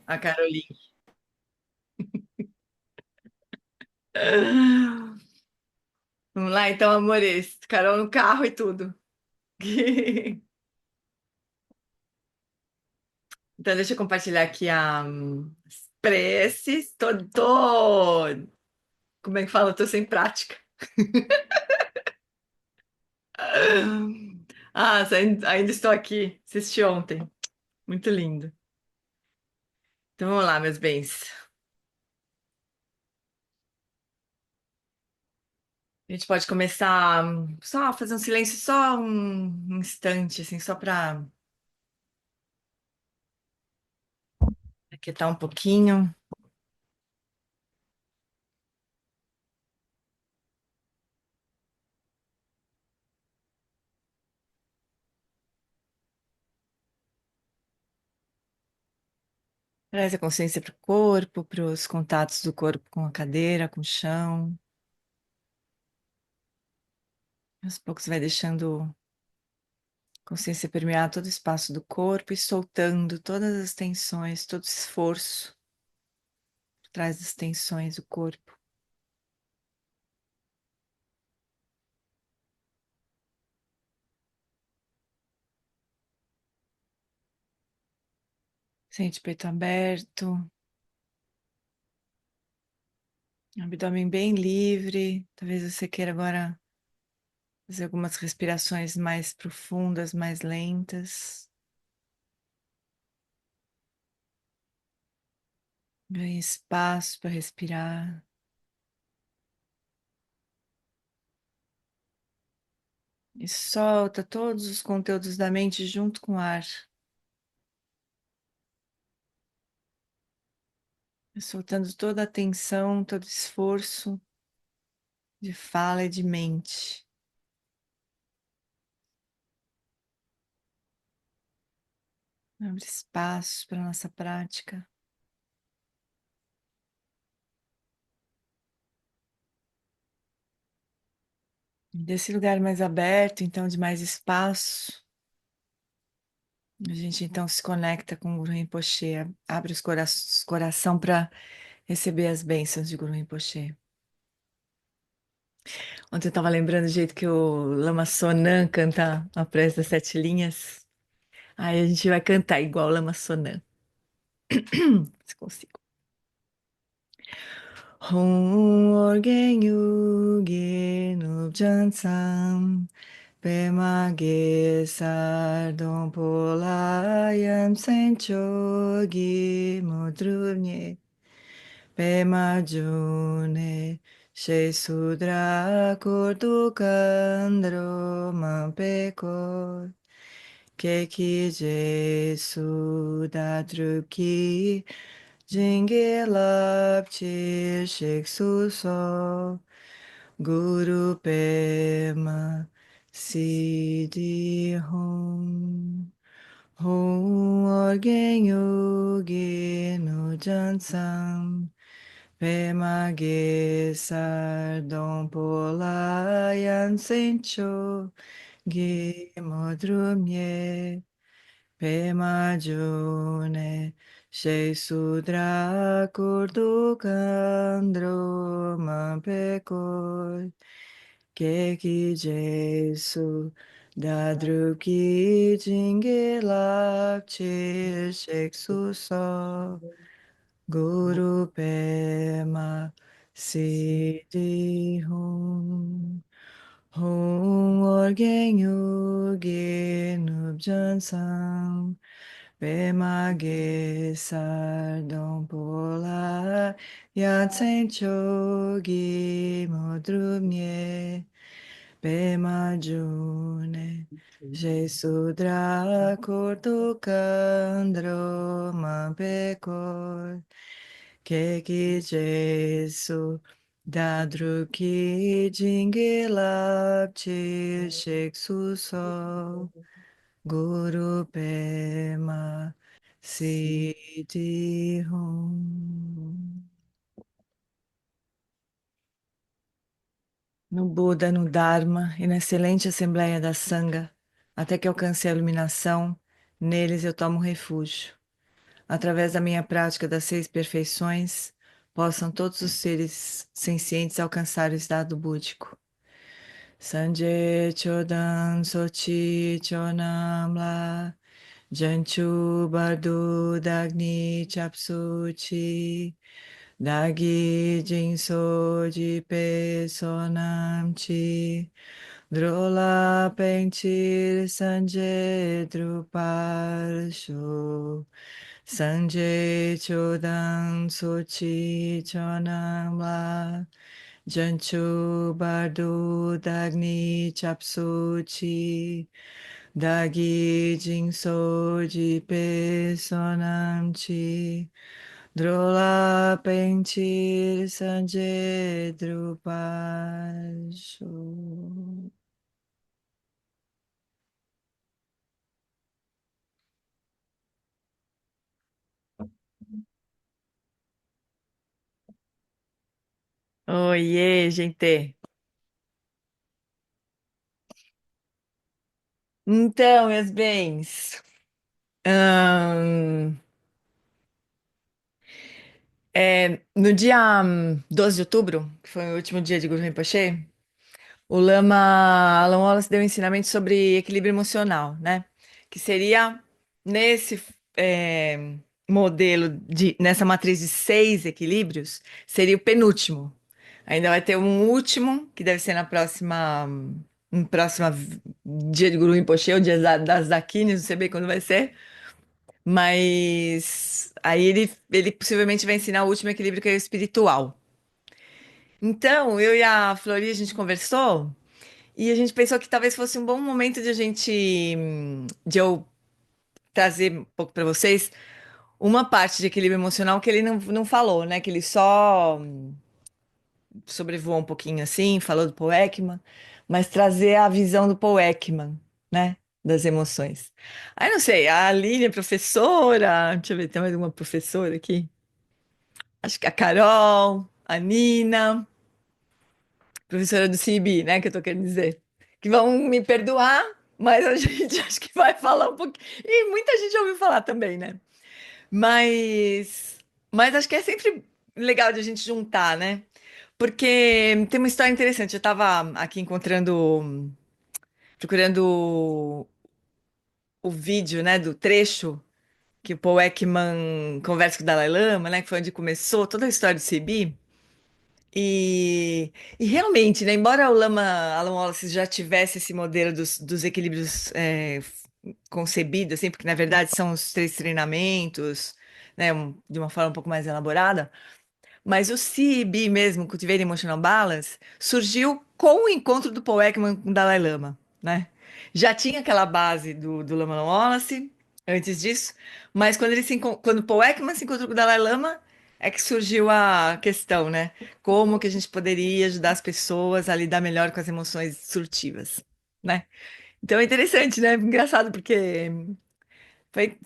A Caroline. Vamos lá, então, amores. Carol no carro e tudo. Então, deixa eu compartilhar aqui as preces. Como é que fala? Tô sem prática. Ah, ainda estou aqui. Assisti ontem. Muito lindo. Então, vamos lá, meus bens. A gente pode começar só fazer um silêncio, só um instante, assim, só para aquietar um pouquinho. Traz a consciência para o corpo, para os contatos do corpo com a cadeira, com o chão. Aos poucos vai deixando a consciência permear todo o espaço do corpo e soltando todas as tensões, todo o esforço por trás das tensões do corpo. Sente o peito aberto, abdômen bem livre. Talvez você queira agora fazer algumas respirações mais profundas, mais lentas. Ganhe espaço para respirar. E solta todos os conteúdos da mente junto com o ar. Soltando toda a tensão, todo esforço de fala e de mente. Abre espaço para a nossa prática. E desse lugar mais aberto, então, de mais espaço, a gente então se conecta com o Guru Rinpoche, abre os coração para receber as bênçãos de Guru Rinpoche. Ontem eu estava lembrando do jeito que o Lama Sonan canta a prece das sete linhas. Aí a gente vai cantar igual o Lama Sonan, se consigo. Hon orgen yuge nupjan sam pema ge sardon polayam sencho gi modrunye pema june she sudra kurdu kandro mampeko keki je sudadruki Jingelapchi Shiksuso Guru Pema Siddhi Hum Hum Orgen Yogi Nujansam Pema Ge Sardon Polayan Sencho Ge Modrumye Pema June Shei Sudra Kurdu Kandro Mampekoi Keki Jesu Dadruki Jingilap Chil Sheksu So Guru Pema Siddhi Hum Hum Orgen Yugi Nubjan Sam Pemage Sardon Pola Yatsen Chogi Modrumye Pema June Jesudra Kurtukandro Mampekor Keki Jesu Dadruki Jingilap Chishik So Guru Pema Siddhi Hum. No Buda, no Dharma e na excelente Assembleia da Sangha, até que alcance a iluminação, neles eu tomo refúgio. através da minha prática das seis perfeições, possam todos os seres sencientes alcançar o estado búdico. Sanje Chodan Sochi Chonamla Janchu Bardu Dagni Chapsuchi Dagi Jinso Jipe Sonamchi Drola Pentir Sanje Druparsho Sanje Chodan Sochi Chonamla Janchu Bardu Dagni Chapsuchi Dagi Jinso Jipe Sonamchi Drola Pentir Sanje Drupasho. Oiê, gente. Então, meus bens, ahn, no dia 12 de outubro, que foi o último dia de Guru Rinpoche, o Lama Alan Wallace deu um ensinamento sobre equilíbrio emocional, né? Que seria nesse é, modelo nessa matriz de seis equilíbrios, seria o penúltimo. Ainda vai ter um último, que deve ser no próximo dia de Guru Rinpoche, o dia das Dakinis, não sei bem quando vai ser. Mas aí ele possivelmente vai ensinar o último equilíbrio, que é o espiritual. Então, eu e a Flori, a gente conversou. E a gente pensou que talvez fosse um bom momento de a gente, de eu trazer um pouco para vocês uma parte de equilíbrio emocional que ele não falou, né? Que ele só sobrevoou um pouquinho assim, falou do Paul Ekman, mas trazer a visão do Paul Ekman, né? Das emoções. Aí não sei, a Aline é professora, deixa eu ver, tem mais uma professora aqui. Acho que a Carol, a Nina. Professora do CIB, né, que eu tô querendo dizer, que vão me perdoar, mas a gente acho que vai falar um pouquinho. E muita gente já ouviu falar também, né? Mas, mas acho que é sempre legal de a gente juntar, né? Porque tem uma história interessante. Eu estava aqui procurando o vídeo, né, do trecho que o Paul Ekman conversa com o Dalai Lama, né, que foi onde começou toda a história do CIB. E, e realmente, né, embora o Alan Wallace já tivesse esse modelo dos equilíbrios concebido, assim, porque na verdade são os três treinamentos, né, de uma forma um pouco mais elaborada, mas o CEB mesmo, Cultivating Emotional Balance, surgiu com o encontro do Paul Ekman com o Dalai Lama, né? Já tinha aquela base do Lama Wallace antes disso, mas quando o Paul Ekman se encontrou com o Dalai Lama, é que surgiu a questão, né? Como que a gente poderia ajudar as pessoas a lidar melhor com as emoções surtivas, né? Então é interessante, né? Engraçado, porque foi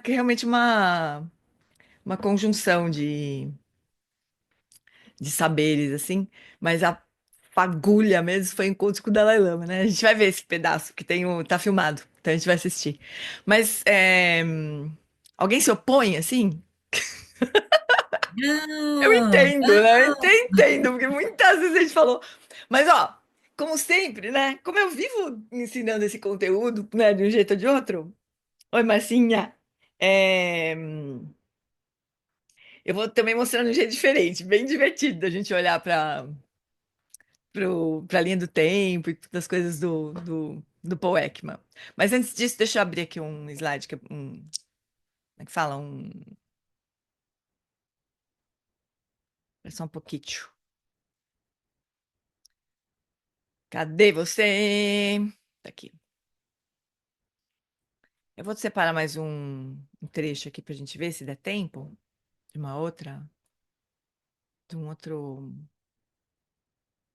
realmente uma conjunção de saberes, assim, mas a fagulha mesmo foi encontro com o Dalai Lama, né? A gente vai ver esse pedaço, que tá filmado, então a gente vai assistir. Mas alguém se opõe, assim? Eu Não, entendo, né? Entendo, porque muitas vezes a gente falou. Mas, ó, como sempre, né? Como eu vivo ensinando esse conteúdo, né, de um jeito ou de outro. Oi, Marcinha. É, eu vou também mostrando de um jeito diferente, bem divertido da gente olhar para a linha do tempo e das coisas do Paul Ekman. Mas antes disso, deixa eu abrir aqui um slide, como é que fala? É só um pouquinho. Cadê você? Tá aqui. Eu vou separar mais um trecho aqui para a gente ver se der tempo de de um outro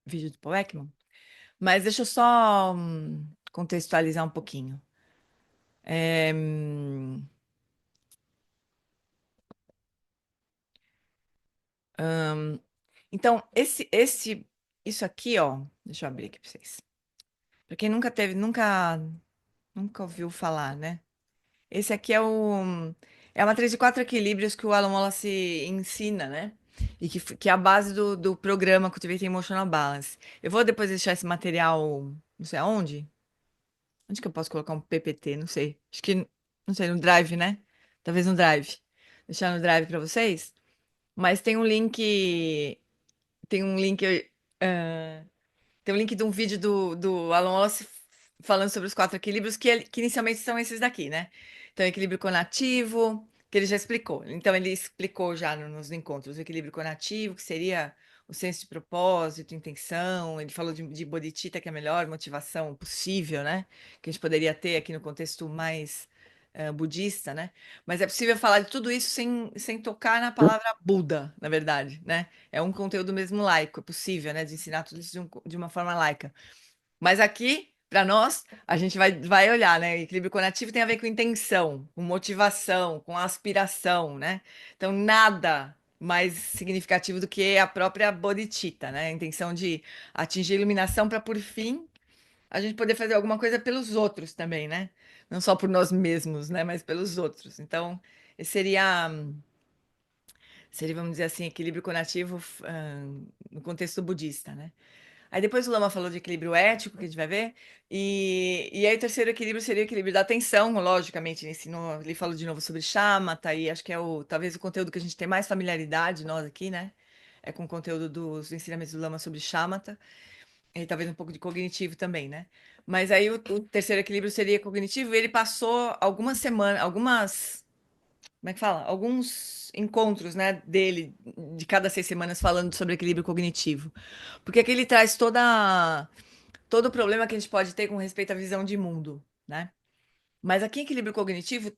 vídeo do Paul Ekman. Mas deixa eu só contextualizar um pouquinho. É, então, isso aqui, ó, deixa eu abrir aqui para vocês. Para quem nunca ouviu falar, né? Esse aqui É a matriz de quatro equilíbrios que o Alan Wallace ensina, né? E que é a base do programa Cultivating Emotional Balance. Eu vou depois deixar esse material, não sei aonde. Onde que eu posso colocar um PPT? Não sei. Acho que, não sei, no Drive, né? Talvez no Drive. Deixar no Drive para vocês. Mas tem um link, eh, tem um link de um vídeo do Alan Wallace falando sobre os quatro equilíbrios, que inicialmente são esses daqui, né? Então, equilíbrio conativo, que ele já explicou. Então, ele explicou já nos encontros o equilíbrio conativo, que seria o senso de propósito, intenção. Ele falou de bodhicitta, que é a melhor motivação possível, né? Que a gente poderia ter aqui no contexto mais budista, né? Mas é possível falar de tudo isso sem tocar na palavra Buda, na verdade, né? É um conteúdo mesmo laico, é possível, né? De ensinar tudo isso de uma forma laica. Mas aqui, para nós, a gente vai olhar, né? Equilíbrio conativo tem a ver com intenção, com motivação, com aspiração, né? Então, nada mais significativo do que a própria bodhicitta, né? A intenção de atingir a iluminação para, por fim, a gente poder fazer alguma coisa pelos outros também, né? Não só por nós mesmos, né? Mas pelos outros. Então, esse seria, vamos dizer assim, equilíbrio conativo, no contexto budista, né? Aí depois o Lama falou de equilíbrio ético, que a gente vai ver, e aí o terceiro equilíbrio seria o equilíbrio da atenção, logicamente, ele ensinou, ele falou de novo sobre Shamatha, e acho que é talvez o conteúdo que a gente tem mais familiaridade, nós aqui, né? É com o conteúdo dos ensinamentos do Lama sobre Shamatha, e talvez um pouco de cognitivo também, né? Mas aí o terceiro equilíbrio seria cognitivo, e ele passou algumas semanas, como é que fala? Alguns encontros, né, dele, de cada 6 semanas, falando sobre equilíbrio cognitivo. Porque aqui ele traz todo o problema que a gente pode ter com respeito à visão de mundo, né? Mas aqui em equilíbrio cognitivo,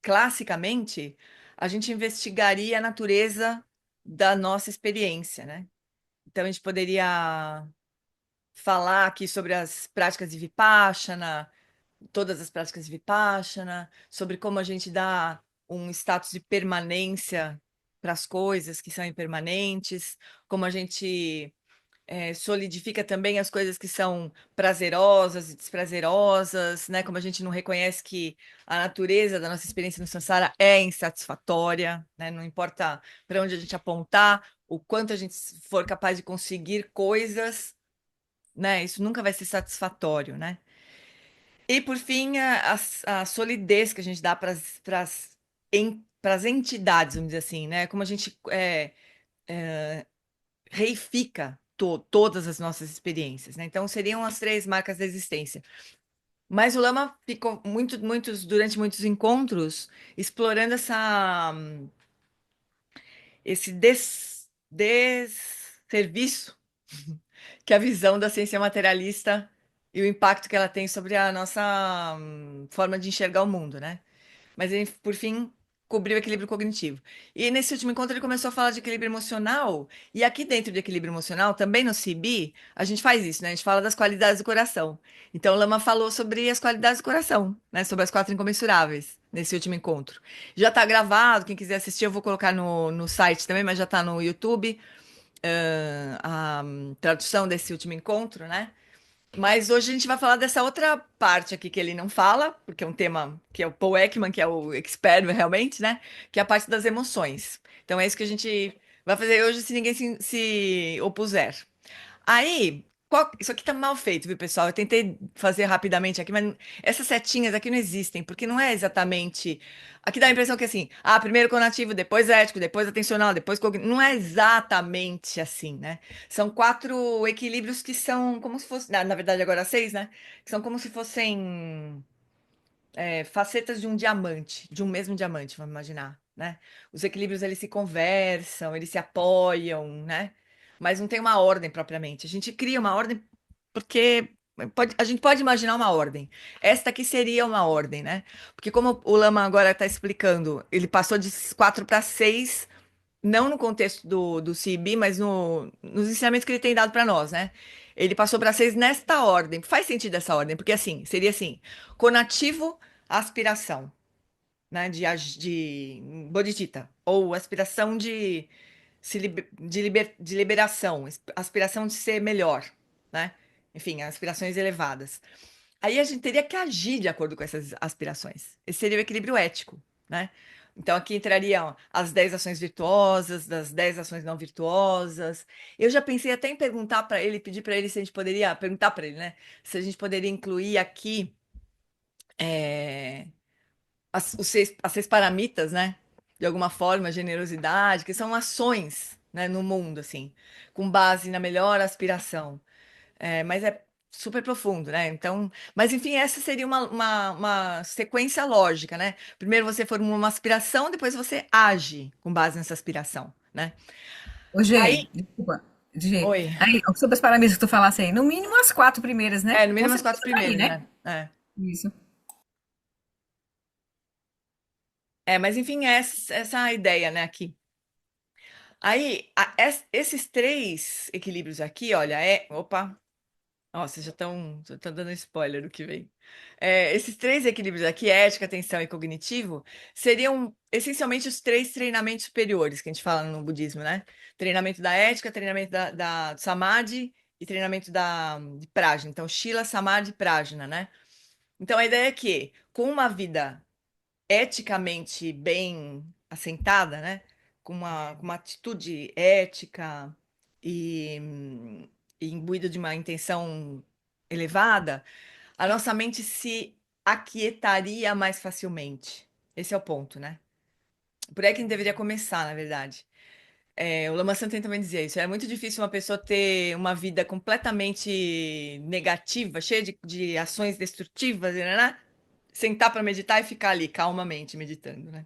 classicamente, a gente investigaria a natureza da nossa experiência, né? Então, a gente poderia falar aqui sobre as práticas de Vipassana, todas as práticas de Vipassana, sobre como a gente dá um status de permanência para as coisas que são impermanentes, como a gente solidifica também as coisas que são prazerosas e desprazerosas, né? Como a gente não reconhece que a natureza da nossa experiência no samsara é insatisfatória, né? Não importa para onde a gente apontar, o quanto a gente for capaz de conseguir coisas, né? Isso nunca vai ser satisfatório, né? E por fim, a solidez que a gente dá para as entidades, vamos dizer assim, né? Como a gente reifica todas as nossas experiências, né? Então seriam as três marcas da existência. Mas o Lama ficou durante muitos encontros explorando esse desserviço que a visão da ciência materialista e o impacto que ela tem sobre a nossa forma de enxergar o mundo, né? Mas ele, por fim, cobriu o equilíbrio cognitivo. E nesse último encontro ele começou a falar de equilíbrio emocional, e aqui dentro de equilíbrio emocional, também no CB, a gente faz isso, né? A gente fala das qualidades do coração. Então, o Lama falou sobre as qualidades do coração, né? Sobre as quatro incomensuráveis, nesse último encontro. Já está gravado, quem quiser assistir, eu vou colocar no site também, mas já está no YouTube, a tradução desse último encontro, né? Mas hoje a gente vai falar dessa outra parte aqui que ele não fala, porque é um tema que é o Paul Ekman, que é o expert realmente, né? Que é a parte das emoções. Então é isso que a gente vai fazer hoje se ninguém se opuser. Aí, isso aqui tá mal feito, viu, pessoal? Eu tentei fazer rapidamente aqui, mas essas setinhas aqui não existem, porque não é exatamente. Aqui dá a impressão que assim, primeiro conativo, depois ético, depois atencional, depois cognitivo. Não é exatamente assim, né? São quatro equilíbrios que são como se fossem. Na verdade, agora seis, né? Que são como se fossem facetas de um diamante, de um mesmo diamante, vamos imaginar, né? Os equilíbrios eles se conversam, eles se apoiam, né? Mas não tem uma ordem propriamente. A gente cria uma ordem porque a gente pode imaginar uma ordem. Esta aqui seria uma ordem, né? Porque como o Lama agora está explicando, ele passou de quatro para seis, não no contexto do CIB, mas nos ensinamentos que ele tem dado para nós, né? Ele passou para seis nesta ordem. Faz sentido essa ordem, porque assim, seria assim: conativo, aspiração, né? De bodhicitta, ou aspiração de liberação, aspiração de ser melhor, né? Enfim, aspirações elevadas. Aí a gente teria que agir de acordo com essas aspirações. Esse seria o equilíbrio ético. né? Então aqui entrariam as 10 ações virtuosas, das 10 ações não virtuosas. Eu já pensei até em perguntar para ele, pedir para ele se a gente poderia, perguntar para ele, né? Se a gente poderia incluir aqui é, as seis paramitas, né? De alguma forma, generosidade, que são ações, né, no mundo, assim, com base na melhor aspiração. Mas é super profundo, né? Então, mas enfim, essa seria uma sequência lógica, né? Primeiro você formula uma aspiração, depois você age com base nessa aspiração, né? Ô, Aí, G, desculpa. G, oi. aí, sobre as paradas que tu falasse aí, no mínimo as quatro primeiras, né? No Com mínimo as quatro certeza tá aí, primeiras, né? né? É. Isso. Mas enfim, essa é a ideia, né, aqui. Aí, esses três equilíbrios aqui, olha, Opa! Ó, vocês já estão dando spoiler do que vem. Esses três equilíbrios aqui, ética, atenção e cognitivo, seriam essencialmente os três treinamentos superiores que a gente fala no budismo, né? Treinamento da ética, treinamento do samadhi e treinamento de prajna. Então, shila, samadhi e prajna, né? Então, a ideia é que, com uma vida eticamente bem assentada, né? Com uma atitude ética e, e imbuída de uma intenção elevada, a nossa mente se aquietaria mais facilmente. Esse é o ponto, né? Por aí que a gente deveria começar, na verdade. O Lama Santen também dizia isso. É muito difícil uma pessoa ter uma vida completamente negativa, cheia de ações destrutivas, né? Sentar para meditar e ficar ali calmamente meditando, né?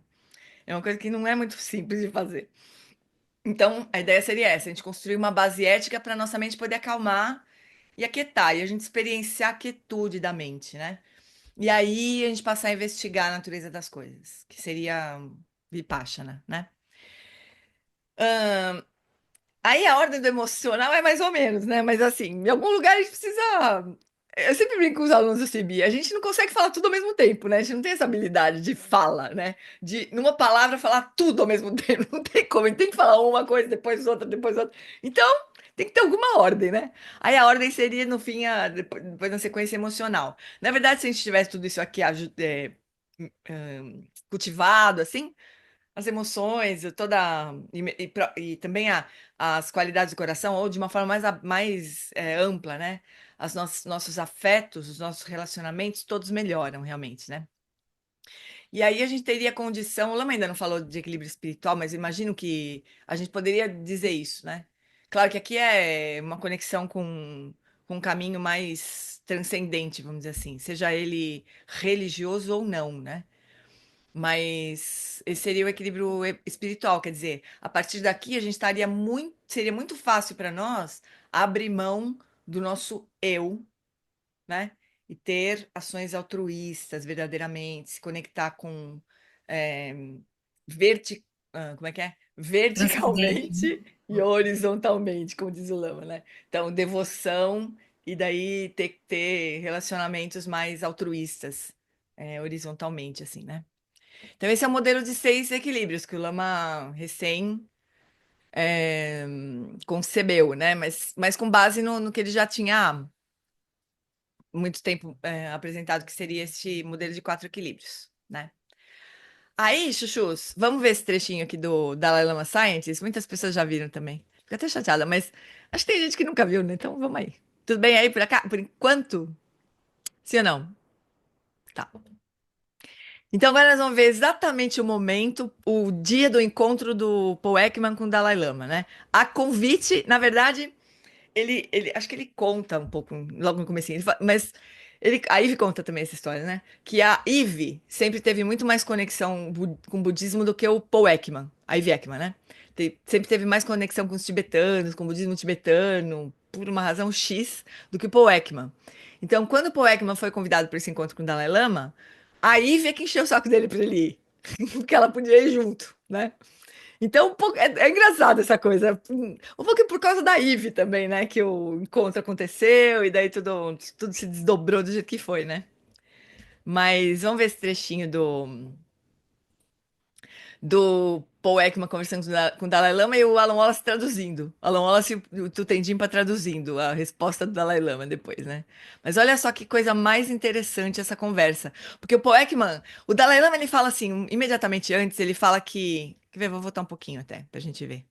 É uma coisa que não é muito simples de fazer. Então, a ideia seria essa: a gente construir uma base ética para nossa mente poder acalmar e aquietar, e a gente experienciar a quietude da mente, né? E aí a gente passar a investigar a natureza das coisas, que seria Vipassana, né? Aí a ordem do emocional é mais ou menos, né? Mas assim, em algum lugar a gente precisa. Eu sempre brinco com os alunos do CIB, a gente não consegue falar tudo ao mesmo tempo, né? A gente não tem essa habilidade de fala, né? De, numa palavra, falar tudo ao mesmo tempo. Não tem como, a gente tem que falar uma coisa, depois outra, depois outra. Então, tem que ter alguma ordem, né? Aí a ordem seria, no fim, depois na sequência emocional. Na verdade, se a gente tivesse tudo isso aqui cultivado, assim, as emoções, e também as qualidades do coração, ou de uma forma mais ampla, né? Nossos afetos, os nossos relacionamentos, todos melhoram realmente, né? E aí a gente teria condição, o Lama ainda não falou de equilíbrio espiritual, mas eu imagino que a gente poderia dizer isso, né? Claro que aqui é uma conexão com um caminho mais transcendente, vamos dizer assim, seja ele religioso ou não, né? Mas esse seria o equilíbrio espiritual, quer dizer, a partir daqui a gente seria muito fácil para nós abrir mão do nosso eu, né? E ter ações altruístas verdadeiramente, se conectar com é, como é que é? Transcendente, né? Verticalmente e horizontalmente, como diz o Lama, né? Então, devoção e daí ter relacionamentos mais altruístas, horizontalmente, assim, né? Então, esse é o modelo de seis equilíbrios que o Lama recém concebeu, né? Mas com base no que ele já tinha há muito tempo apresentado, que seria este modelo de quatro equilíbrios, né? Aí, chuchus, vamos ver esse trechinho aqui do Dalai Lama Scientist. Muitas pessoas já viram também. Fico até chateada, mas acho que tem gente que nunca viu, né? Então vamos aí. Tudo bem aí por cá? Por enquanto? Sim ou não? Tá. Então agora nós vamos ver exatamente o momento, o dia do encontro do Paul Ekman com o Dalai Lama, né? A convite, na verdade, acho que ele conta um pouco logo no comecinho, mas a Ivy conta também essa história, né? Que a Ivy sempre teve muito mais conexão com o budismo do que o Paul Ekman, a Ivy Ekman, né? Sempre teve mais conexão com os tibetanos, com o budismo tibetano, por uma razão X, do que o Paul Ekman. Então, quando o Paul Ekman foi convidado para esse encontro com o Dalai Lama, a Ivy é que encheu o saco dele para ele ir, porque ela podia ir junto, né? Então, é engraçado essa coisa. Um pouco por causa da Ive também, né? Que o encontro aconteceu e daí tudo se desdobrou do jeito que foi, né? Mas vamos ver esse trechinho do Paul Ekman conversando com o Dalai Lama e o Alan Wallace traduzindo. O Alan Wallace e o Tutendimpa traduzindo a resposta do Dalai Lama depois, né? Mas olha só que coisa mais interessante essa conversa. Porque o Paul Ekman, o Dalai Lama, ele fala assim, imediatamente antes, ele fala que... Quer ver? Vou voltar um pouquinho até, pra gente ver.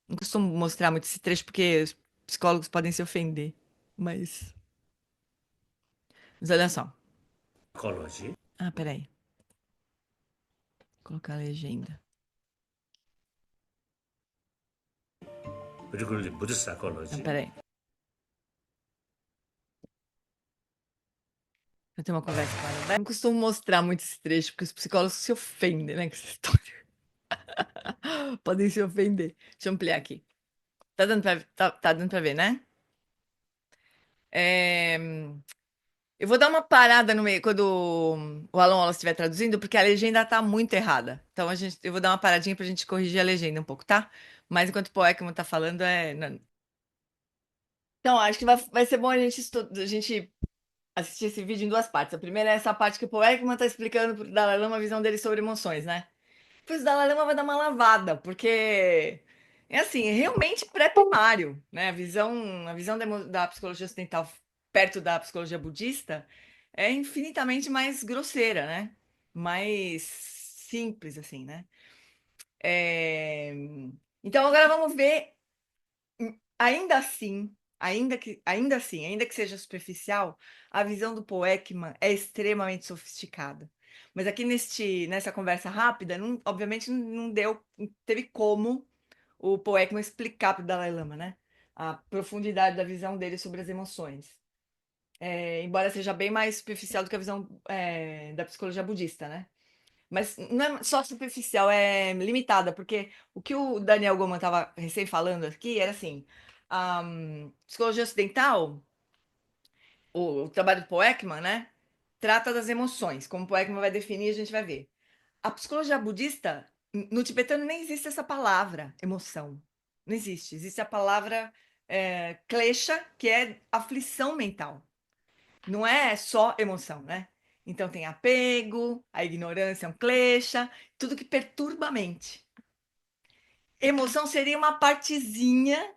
Não costumo mostrar muito esse trecho porque os psicólogos podem se ofender. Mas... Mas olha só. 사이콜로지, Ah, peraí. Vou colocar a legenda. particularly Buddhist Ah, psychology, peraí. Eu tenho uma conversa com ela. Não costumo mostrar muito esse trecho, porque os psicólogos se ofendem, né, com essa história. Podem se ofender. Deixa eu ampliar aqui. Tá dando pra ver, né? É, eu vou dar uma parada no meio quando o Alan Wallace estiver traduzindo, porque a legenda tá muito errada. Então eu vou dar uma paradinha pra gente corrigir a legenda um pouco, tá? Mas enquanto o Paul Ekman tá falando, Então, acho que vai ser bom a gente assistir esse vídeo em duas partes. A primeira é essa parte que o Paul Ekman tá explicando pro Dalai Lama a visão dele sobre emoções, né? Depois o Dalai Lama vai dar uma lavada, porque é assim, é realmente pré-primário, né? A visão da psicologia ocidental perto da psicologia budista é infinitamente mais grosseira, né? Mais simples, assim, né? É, Então agora vamos ver, ainda que seja superficial, a visão do Paul Ekman é extremamente sofisticada. Mas aqui nessa conversa rápida, obviamente não deu, não teve como o Paul Ekman explicar para o Dalai Lama, né? A profundidade da visão dele sobre as emoções. Embora seja bem mais superficial do que a visão da psicologia budista, né? Mas não é só superficial, é limitada, porque o que o Daniel Goleman estava recém falando aqui era assim: a psicologia ocidental, o trabalho do Paul Ekman, né, trata das emoções. Como o Paul Ekman vai definir, a gente vai ver. A psicologia budista, no tibetano nem existe essa palavra, emoção. Não existe. Existe a palavra klesha, que é aflição mental. Não é só emoção, né? Então tem apego, a ignorância é um klesha, tudo que perturba a mente. Emoção seria uma partezinha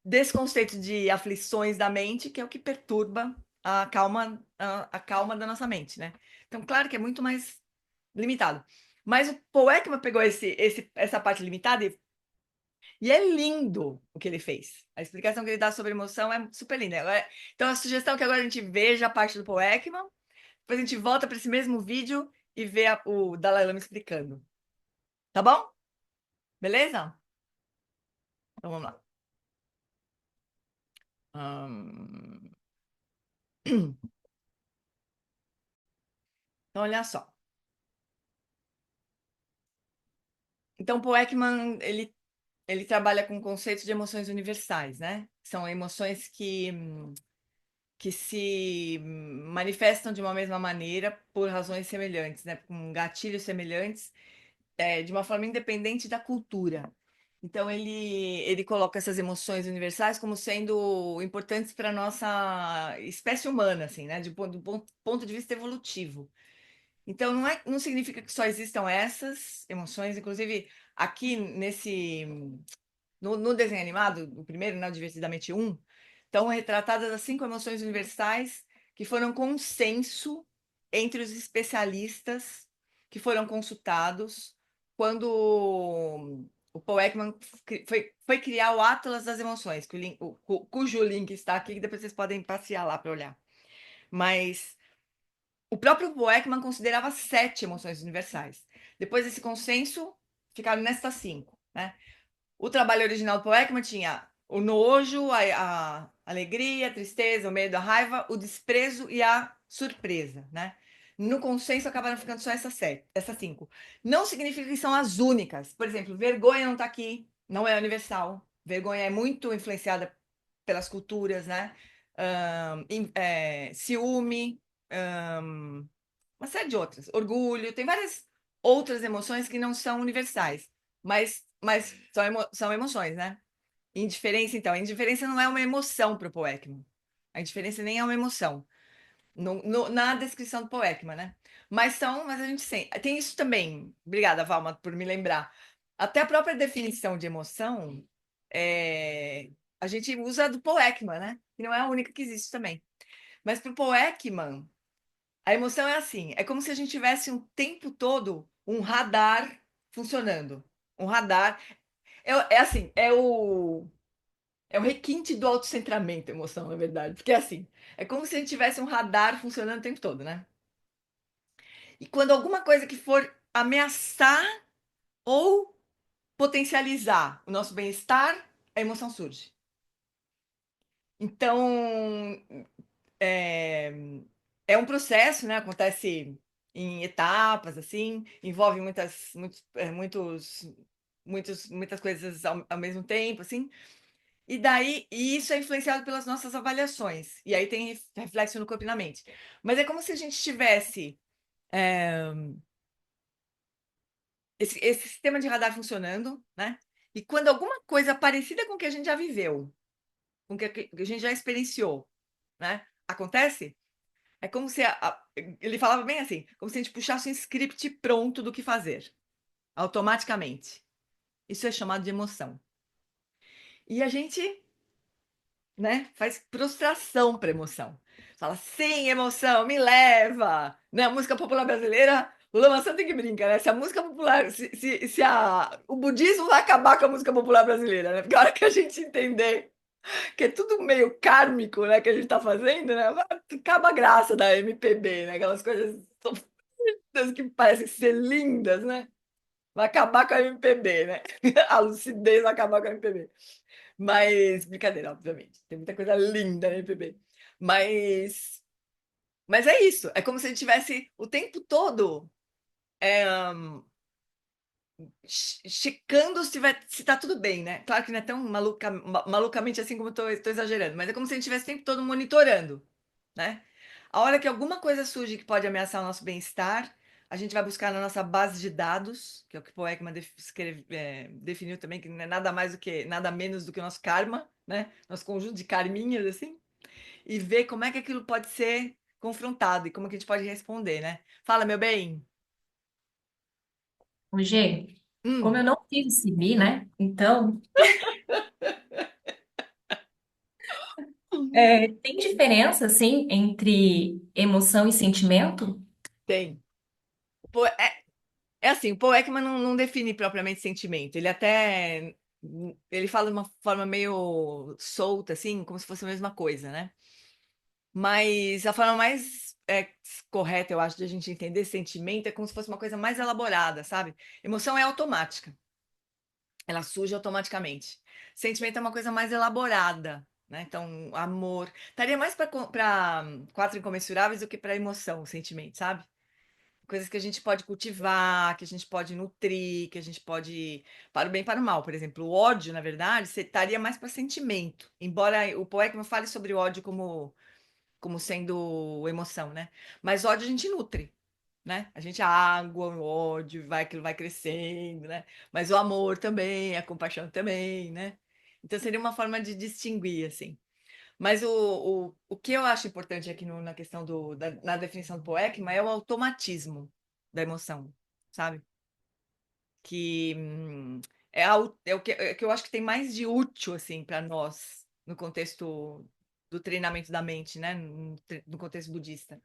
desse conceito de aflições da mente, que é o que perturba a calma da nossa mente, né? Então, claro que é muito mais limitado. Mas o Paul Ekman pegou essa parte limitada e é lindo o que ele fez. A explicação que ele dá sobre emoção é super linda. Então, a sugestão é que agora a gente veja a parte do Paul Ekman, depois a gente volta para esse mesmo vídeo e vê o Dalai Lama explicando. Tá bom? Beleza? Então vamos lá. Hum, Então, olha só. Então, Paul Ekman, ele trabalha com conceitos de emoções universais, né? São emoções que se manifestam de uma mesma maneira por razões semelhantes, né? Com gatilhos semelhantes, de uma forma independente da cultura. Então, ele coloca essas emoções universais como sendo importantes para a nossa espécie humana, assim, né? Do ponto de vista evolutivo. Então, não significa que só existam essas emoções, inclusive aqui no desenho animado, o primeiro, né, o Divertidamente um, estão retratadas as 5 emoções universais que foram consenso entre os especialistas que foram consultados quando o Paul Ekman foi criar o Atlas das Emoções, cujo link está aqui, que depois vocês podem passear lá para olhar. Mas o próprio Paul Ekman considerava 7 emoções universais. Depois desse consenso, ficaram nestas 5, né? O trabalho original do Paul Ekman tinha o nojo, a alegria, a tristeza, o medo, a raiva, o desprezo e a surpresa, né? No consenso acabaram ficando só essas 5. Não significa que são as únicas. Por exemplo, vergonha não está aqui, não é universal. Vergonha é muito influenciada pelas culturas, né? Ciúme, uma série de outras. Orgulho, tem várias outras emoções que não são universais, mas são emoções, né? Indiferença, então. Indiferença não é uma emoção para o Paul Ekman. A indiferença nem é uma emoção. Na descrição do Paul Ekman, né? Mas a gente tem isso também. Obrigada, Valma, por me lembrar. Até a própria definição de emoção, é, a gente usa do Paul Ekman, né? Que não é a única que existe também. Mas para o Paul Ekman, a emoção é assim: é como se a gente tivesse um tempo todo um radar funcionando. Um radar. É assim, é o requinte do autocentramento, a emoção, na verdade. Porque é assim, é como se a gente tivesse um radar funcionando o tempo todo, né? E quando alguma coisa que for ameaçar ou potencializar o nosso bem-estar, a emoção surge. Então, é, é um processo, né? Acontece em etapas, assim, envolve muitas coisas ao mesmo tempo, assim. E isso é influenciado pelas nossas avaliações. E aí tem reflexo no corpo e na mente. Mas é como se a gente tivesse é, esse sistema de radar funcionando, né? E quando alguma coisa parecida com o que a gente já viveu, com o que a gente já experienciou, né? Acontece, é como se ele falava bem assim, como se a gente puxasse um script pronto do que fazer, automaticamente. Isso é chamado de emoção. E a gente, né, faz prostração para emoção. Fala, sim, emoção, me leva. Né? A música popular brasileira, o Lama Santa que brinca, né? Se a música popular, o budismo vai acabar com a música popular brasileira, né? Porque a hora que a gente entender que é tudo meio kármico, né, que a gente tá fazendo, né? Acaba a graça da MPB, né? Aquelas coisas sofridas que parecem ser lindas, né? Vai acabar com a MPB, né? A lucidez vai acabar com a MPB. Mas, brincadeira, obviamente. Tem muita coisa linda na MPB. Mas, mas é isso. É como se a gente tivesse o tempo todo checando se tá tudo bem, né? Claro que não é tão malucamente assim como eu tô exagerando, mas é como se a gente estivesse o tempo todo monitorando, né? A hora que alguma coisa surge que pode ameaçar o nosso bem-estar, a gente vai buscar na nossa base de dados, que é o que o Paul Ekman definiu também, que não é nada mais do que, nada menos do que o nosso karma, né? Nosso conjunto de karminhas, assim, e ver como é que aquilo pode ser confrontado e como que a gente pode responder, né? Fala, meu bem. Ô, Gê, como eu Hum, não fiz esse bi, né? Então, tem diferença, assim, entre emoção e sentimento? tem. Pô, é assim, o Paul Ekman não define propriamente sentimento. Ele fala de uma forma meio solta, assim, como se fosse a mesma coisa, né? Mas a forma mais correta, eu acho, de a gente entender sentimento é como se fosse uma coisa mais elaborada, sabe? Emoção é automática, ela surge automaticamente. Sentimento é uma coisa mais elaborada, né? Então, amor. Estaria mais para quatro incomensuráveis do que para emoção, o sentimento, sabe? Coisas que a gente pode cultivar, que a gente pode nutrir, que a gente pode. Para o bem e para o mal. Por exemplo, o ódio, na verdade, você estaria mais para sentimento. Embora o Poekman fale sobre o ódio como sendo emoção, né? Mas ódio a gente nutre, né? A gente água, o ódio, aquilo vai crescendo, né? Mas o amor também, a compaixão também, né? Então seria uma forma de distinguir, assim. Mas o que eu acho importante aqui na questão na definição do poema é o automatismo da emoção, sabe? Que é o que eu acho que tem mais de útil, assim, para nós, no contexto do treinamento da mente, né? No contexto budista.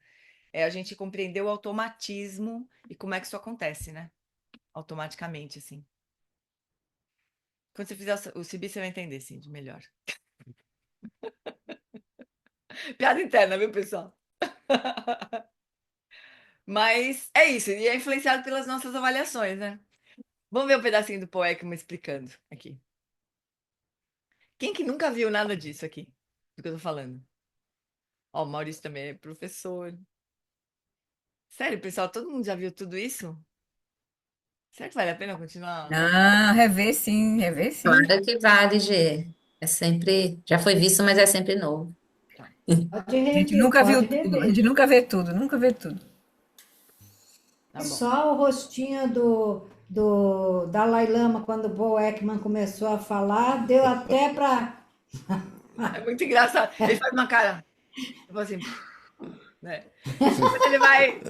É a gente compreender o automatismo e como é que isso acontece, né? Automaticamente, assim. Quando você fizer o CIB, você vai entender, sim, de melhor. Piada interna, viu, pessoal? Mas é isso, e é influenciado pelas nossas avaliações, né? Vamos ver um pedacinho do poema me explicando aqui. Quem que nunca viu nada disso aqui? Do que eu tô falando? Ó, o Maurício também é professor. Sério, pessoal, todo mundo já viu tudo isso? Será que vale a pena continuar? Ah, rever sim, rever sim. Claro que vale, Gê. É sempre, já foi visto, mas é sempre novo. Tá, Pode A gente rever, nunca viu pode tudo, a rever. gente nunca vê tudo, nunca vê tudo. tá bom. Só o rostinho do Dalai Lama, quando o Paul Ekman começou a falar, deu até para. É muito engraçado. Ele faz uma cara, tipo assim, né? Quando ele vai.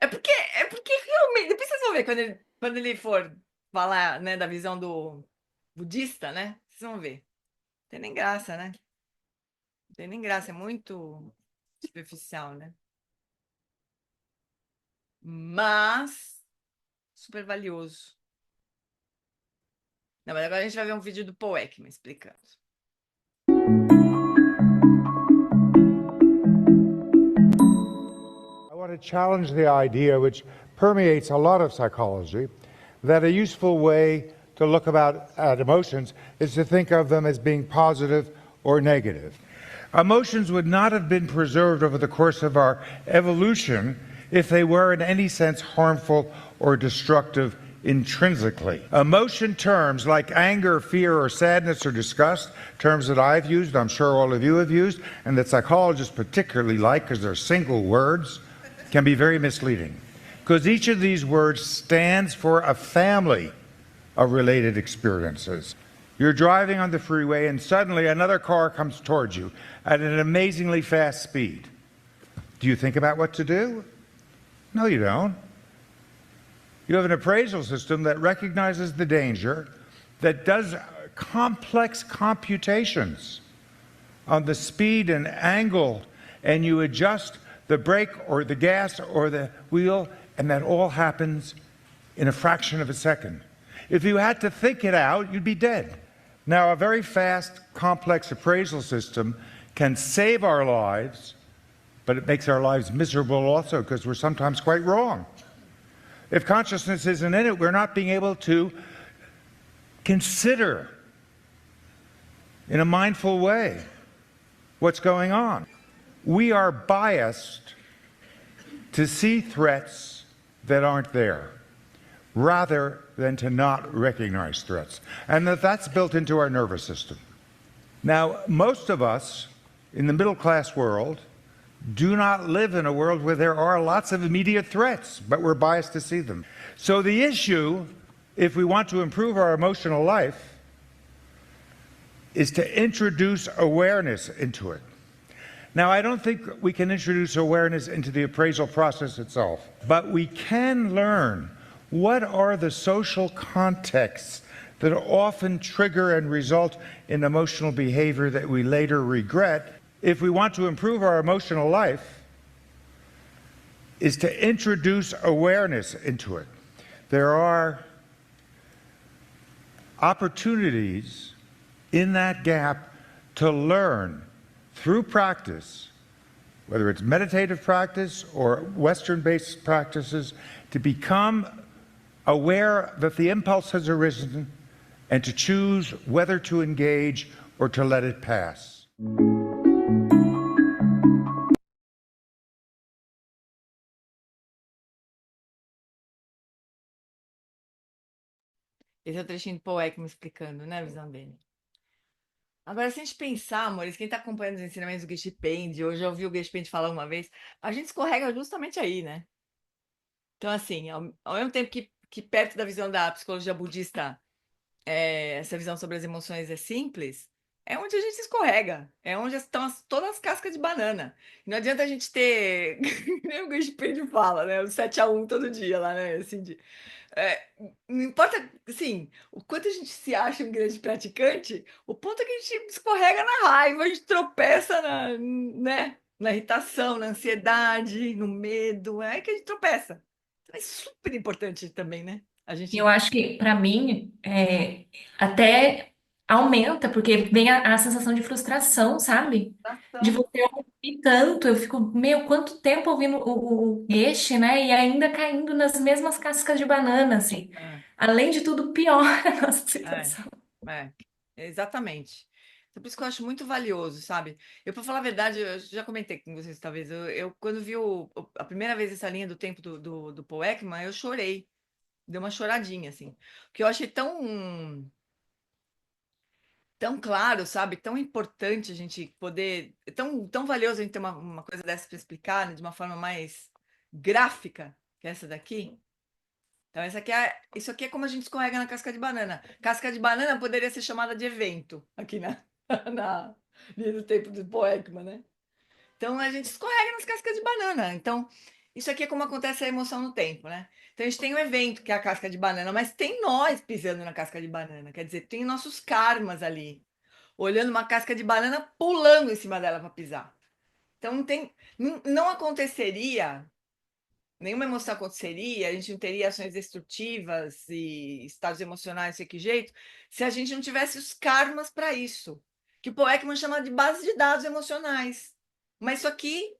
É porque realmente. Depois vocês vão ver quando ele for falar, né, da visão do budista, né? Vocês vão ver. Não tem nem graça, né? Não tem nem graça, é muito superficial, né? Mas super valioso. Não, mas agora a gente vai ver um vídeo do Paul Ekman explicando. I want to challenge the idea, which permeates a lot of psychology, that a useful way to look at emotions is to think of them as being positive or negative. Emotions would not have been preserved over the course of our evolution if they were in any sense harmful or destructive intrinsically. Emotion terms like anger, fear, or sadness or disgust, terms that I've used, I'm sure all of you have used, and that psychologists particularly like because they're single words, can be very misleading. Because each of these words stands for a family of related experiences. You're driving on the freeway and suddenly another car comes towards you at an amazingly fast speed. Do you think about what to do? No, you don't. You have an appraisal system that recognizes the danger, that does complex computations on the speed and angle, and you adjust the brake or the gas or the wheel, and that all happens in a fraction of a second. If you had to think it out, you'd be dead. Now, a very fast, complex appraisal system can save our lives, but it makes our lives miserable also because we're sometimes quite wrong. If consciousness isn't in it, we're not being able to consider in a mindful way what's going on. We are biased to see threats that aren't there, rather than to not recognize threats. And that's built into our nervous system. Now, most of us in the middle class world do not live in a world where there are lots of immediate threats, but we're biased to see them. So the issue, if we want to improve our emotional life, is to introduce awareness into it. Now, I don't think we can introduce awareness into the appraisal process itself, but we can learn what are the social contexts that often trigger and result in emotional behavior that we later regret. If we want to improve our emotional life, is to introduce awareness into it. There are opportunities in that gap to learn through practice, whether it's meditative practice or Western-based practices, to become aware that the impulse has arisen and to choose whether to engage or to let it pass. Esse é o trechinho do Paul Ekman explicando, né, a visão dele. Agora, se a gente pensar, amores, quem está acompanhando os ensinamentos do Geshe Pende, ou já ouviu o Geshe Pende falar uma vez, a gente escorrega justamente aí, né? Então, assim, ao mesmo tempo que perto da visão da psicologia budista, essa visão sobre as emoções é simples, é onde a gente escorrega, é onde estão todas as cascas de banana. Não adianta a gente ter, nem o Geshe Pende fala, né? O 7-1 todo dia lá, né? Assim, é, não importa, assim, o quanto a gente se acha um grande praticante, o ponto é que a gente escorrega na raiva, a gente tropeça né, na irritação, na ansiedade, no medo, é aí que a gente tropeça. Então é super importante também, né? A E eu gente. acho que, para mim, até aumenta, porque vem a sensação de frustração, sabe? De você ouvir tanto. Eu fico, meu, quanto tempo ouvindo o Geshe, né? E ainda caindo nas mesmas cascas de banana, assim. É, Além de tudo, piora a nossa é, situação. é, exatamente. Então, por isso que eu acho muito valioso, sabe? Eu, para falar a verdade, eu já comentei com vocês, talvez, eu quando vi a primeira vez essa linha do tempo do Paul Ekman, eu chorei. Deu uma choradinha, assim. Porque eu achei tão claro, sabe? Tão importante a gente poder. Tão valioso a gente ter uma coisa dessa para explicar, né, de uma forma mais gráfica que essa daqui. Então, isso aqui é como a gente escorrega na casca de banana. Casca de banana poderia ser chamada de evento aqui na linha do tempo do Paul Ekman, né? Então a gente escorrega nas cascas de banana. Então, isso aqui é como acontece a emoção no tempo, né? Então a gente tem um evento que é a casca de banana, mas tem nós pisando na casca de banana. Quer dizer, tem nossos karmas ali, olhando uma casca de banana, pulando em cima dela para pisar. Então não aconteceria, nenhuma emoção aconteceria, a gente não teria ações destrutivas e estados emocionais de que jeito, se a gente não tivesse os karmas para isso, que o Paul Ekman chama de base de dados emocionais. Mas isso aqui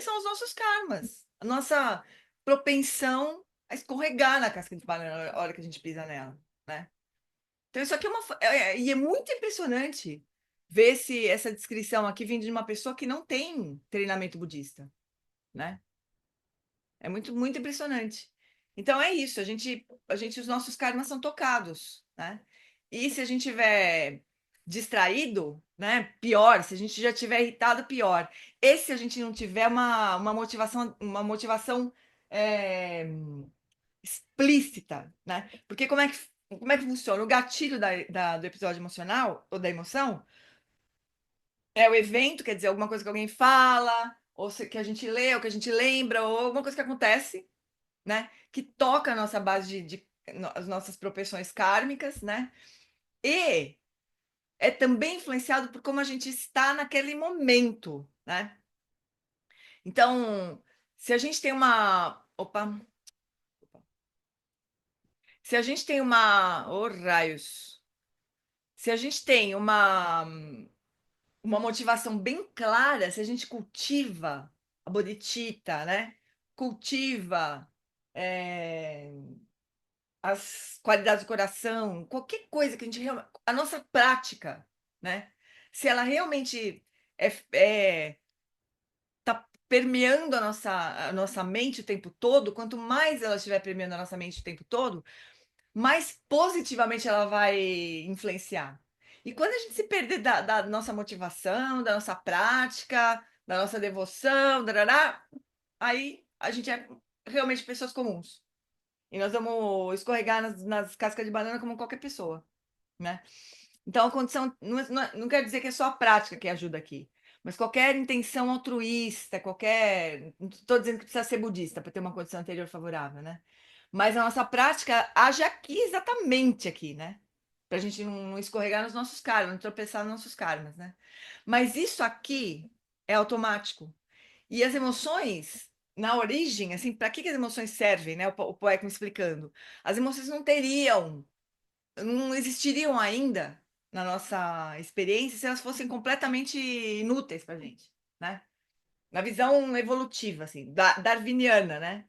são os nossos karmas, a nossa propensão a escorregar na casca de banana na hora que a gente pisa nela, né? Então isso aqui e é muito impressionante ver essa descrição aqui vindo de uma pessoa que não tem treinamento budista, né? É muito, muito impressionante. Então é isso, os nossos karmas são tocados, né? E se a gente tiver distraído, né? Pior, se a gente já tiver irritado, pior. E se a gente não tiver uma motivação é, explícita, né? Porque como é que funciona? O gatilho do episódio emocional, ou da emoção, é o evento, quer dizer, alguma coisa que alguém fala, que a gente lê, ou que a gente lembra, ou alguma coisa que acontece, né? Que toca a nossa base as nossas propensões kármicas, né? E é também influenciado por como a gente está naquele momento, né? Então, se a gente tem se a gente tem oh, raios! Se a gente tem uma motivação bem clara, se a gente cultiva a bodhicitta, né? Cultiva é, as qualidades do coração, qualquer coisa que a gente realmente. A nossa prática, né? Se ela realmente tá permeando a nossa mente o tempo todo, quanto mais ela estiver permeando a nossa mente o tempo todo, mais positivamente ela vai influenciar. E quando a gente se perder da nossa motivação, da nossa prática, da nossa devoção, darará, aí a gente é realmente pessoas comuns. E nós vamos escorregar nas cascas de banana como qualquer pessoa, né? Então, a condição não quer dizer que é só a prática que ajuda aqui, mas qualquer intenção altruísta, não estou dizendo que precisa ser budista para ter uma condição anterior favorável, né? Mas a nossa prática age aqui, exatamente aqui, né? Para a gente não escorregar nos nossos karmas, não tropeçar nos nossos karmas, né? Mas isso aqui é automático. E as emoções, na origem, assim, para que as emoções servem, né? O poeta me explicando. As emoções não existiriam ainda na nossa experiência se elas fossem completamente inúteis para a gente, né? Na visão evolutiva, assim, darwiniana, né?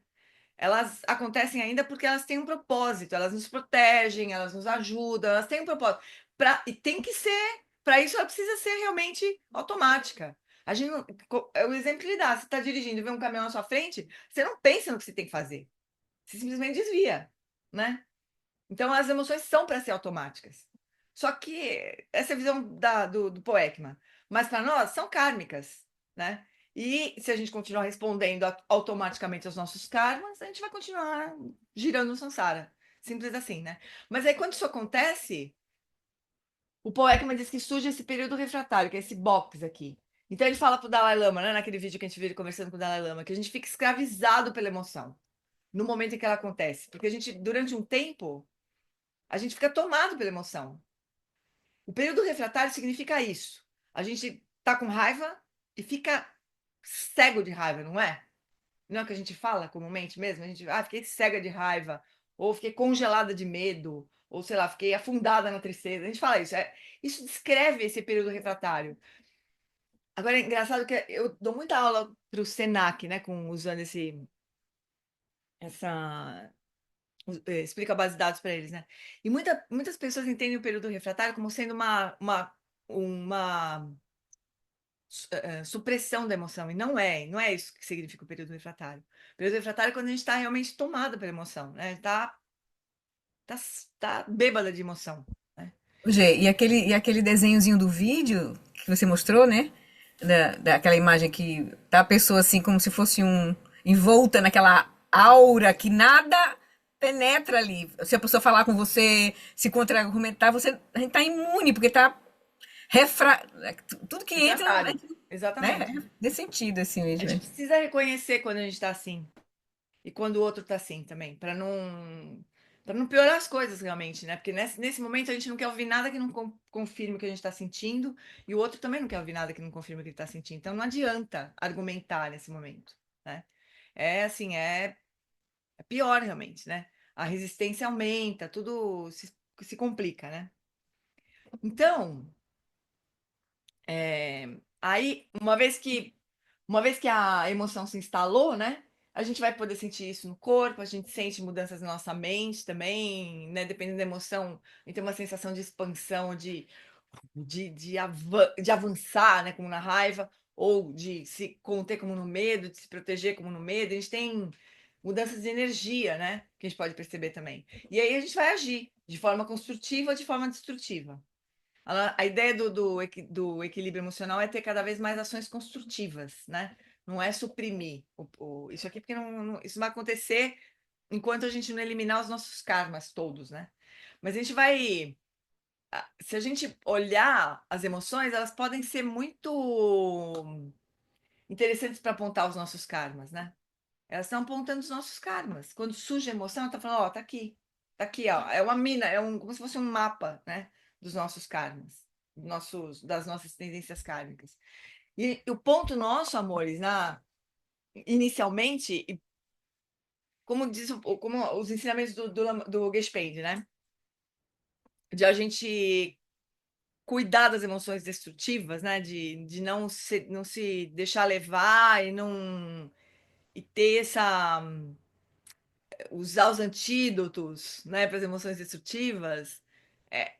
Elas acontecem ainda porque elas têm um propósito, elas nos protegem, elas nos ajudam, elas têm um propósito. E tem que ser, para isso ela precisa ser realmente automática. A gente o exemplo que ele dá, você está dirigindo e vê um caminhão na sua frente, você não pensa no que você tem que fazer. Você simplesmente desvia, né? Então, as emoções são para ser automáticas. Só que essa é a visão do Paul Ekman. Mas para nós, são kármicas, né? E se a gente continuar respondendo automaticamente aos nossos karmas, a gente vai continuar girando no samsara. Simples assim, né? Mas aí, quando isso acontece, o Paul Ekman diz que surge esse período refratário, que é esse box aqui. Então, ele fala para o Dalai Lama, né, naquele vídeo que a gente viu ele conversando com o Dalai Lama, que a gente fica escravizado pela emoção no momento em que ela acontece. Porque a gente, durante um tempo, a gente fica tomado pela emoção. O período refratário significa isso. A gente tá com raiva e fica cego de raiva, não é? Não é o que a gente fala comumente mesmo? A gente, fiquei cega de raiva, ou fiquei congelada de medo, ou sei lá, fiquei afundada na tristeza. A gente fala isso. Isso descreve esse período refratário. Agora é engraçado que eu dou muita aula para o Senac, né, usando essa explica a base de dados para eles, né? E muitas pessoas entendem o período refratário como sendo uma supressão da emoção, e não é isso que significa o período refratário. O período refratário é quando a gente está realmente tomado pela emoção, né? Tá, tá bêbada de emoção, né? Gê, e aquele desenhozinho do vídeo que você mostrou, né? Daquela imagem que tá a pessoa assim como se fosse envolta naquela aura que nada penetra ali. Se a pessoa falar com você, se contra-argumentar, a gente tá imune, porque tá tudo que entra Refratário. né? exatamente. Nesse sentido, assim A mesmo, gente né? precisa reconhecer quando a gente está assim e quando o outro está assim também, para não piorar as coisas realmente, né? Porque nesse momento a gente não quer ouvir nada que não confirme o que a gente está sentindo e o outro também não quer ouvir nada que não confirme o que ele está sentindo. Então não adianta argumentar nesse momento, né? É assim, é pior realmente, né? A resistência aumenta, tudo se complica, né? Então, aí, uma vez que a emoção se instalou, né? A gente vai poder sentir isso no corpo, a gente sente mudanças na nossa mente também, né? Dependendo da emoção, a gente tem uma sensação de expansão, de avançar, né? Como na raiva, ou de se conter como no medo, de se proteger como no medo. A gente tem mudanças de energia, né? Que a gente pode perceber também. E aí a gente vai agir de forma construtiva ou de forma destrutiva. A ideia do equilíbrio emocional é ter cada vez mais ações construtivas, né? Não é suprimir isso aqui, porque isso vai acontecer enquanto a gente não eliminar os nossos karmas todos, né? Mas a gente vai. Se a gente olhar as emoções, elas podem ser muito interessantes para apontar os nossos karmas, né? Elas estão apontando os nossos karmas. Quando surge a emoção, ela está falando, ó, tá aqui, ó. É uma mina, como se fosse um mapa, né? Dos nossos karmas, das nossas tendências kármicas. E o ponto nosso, amores, inicialmente, como diz, como os ensinamentos do Gespen, né? De a gente cuidar das emoções destrutivas, né? De não se deixar levar e ter usar os antídotos, né, para as emoções destrutivas, é,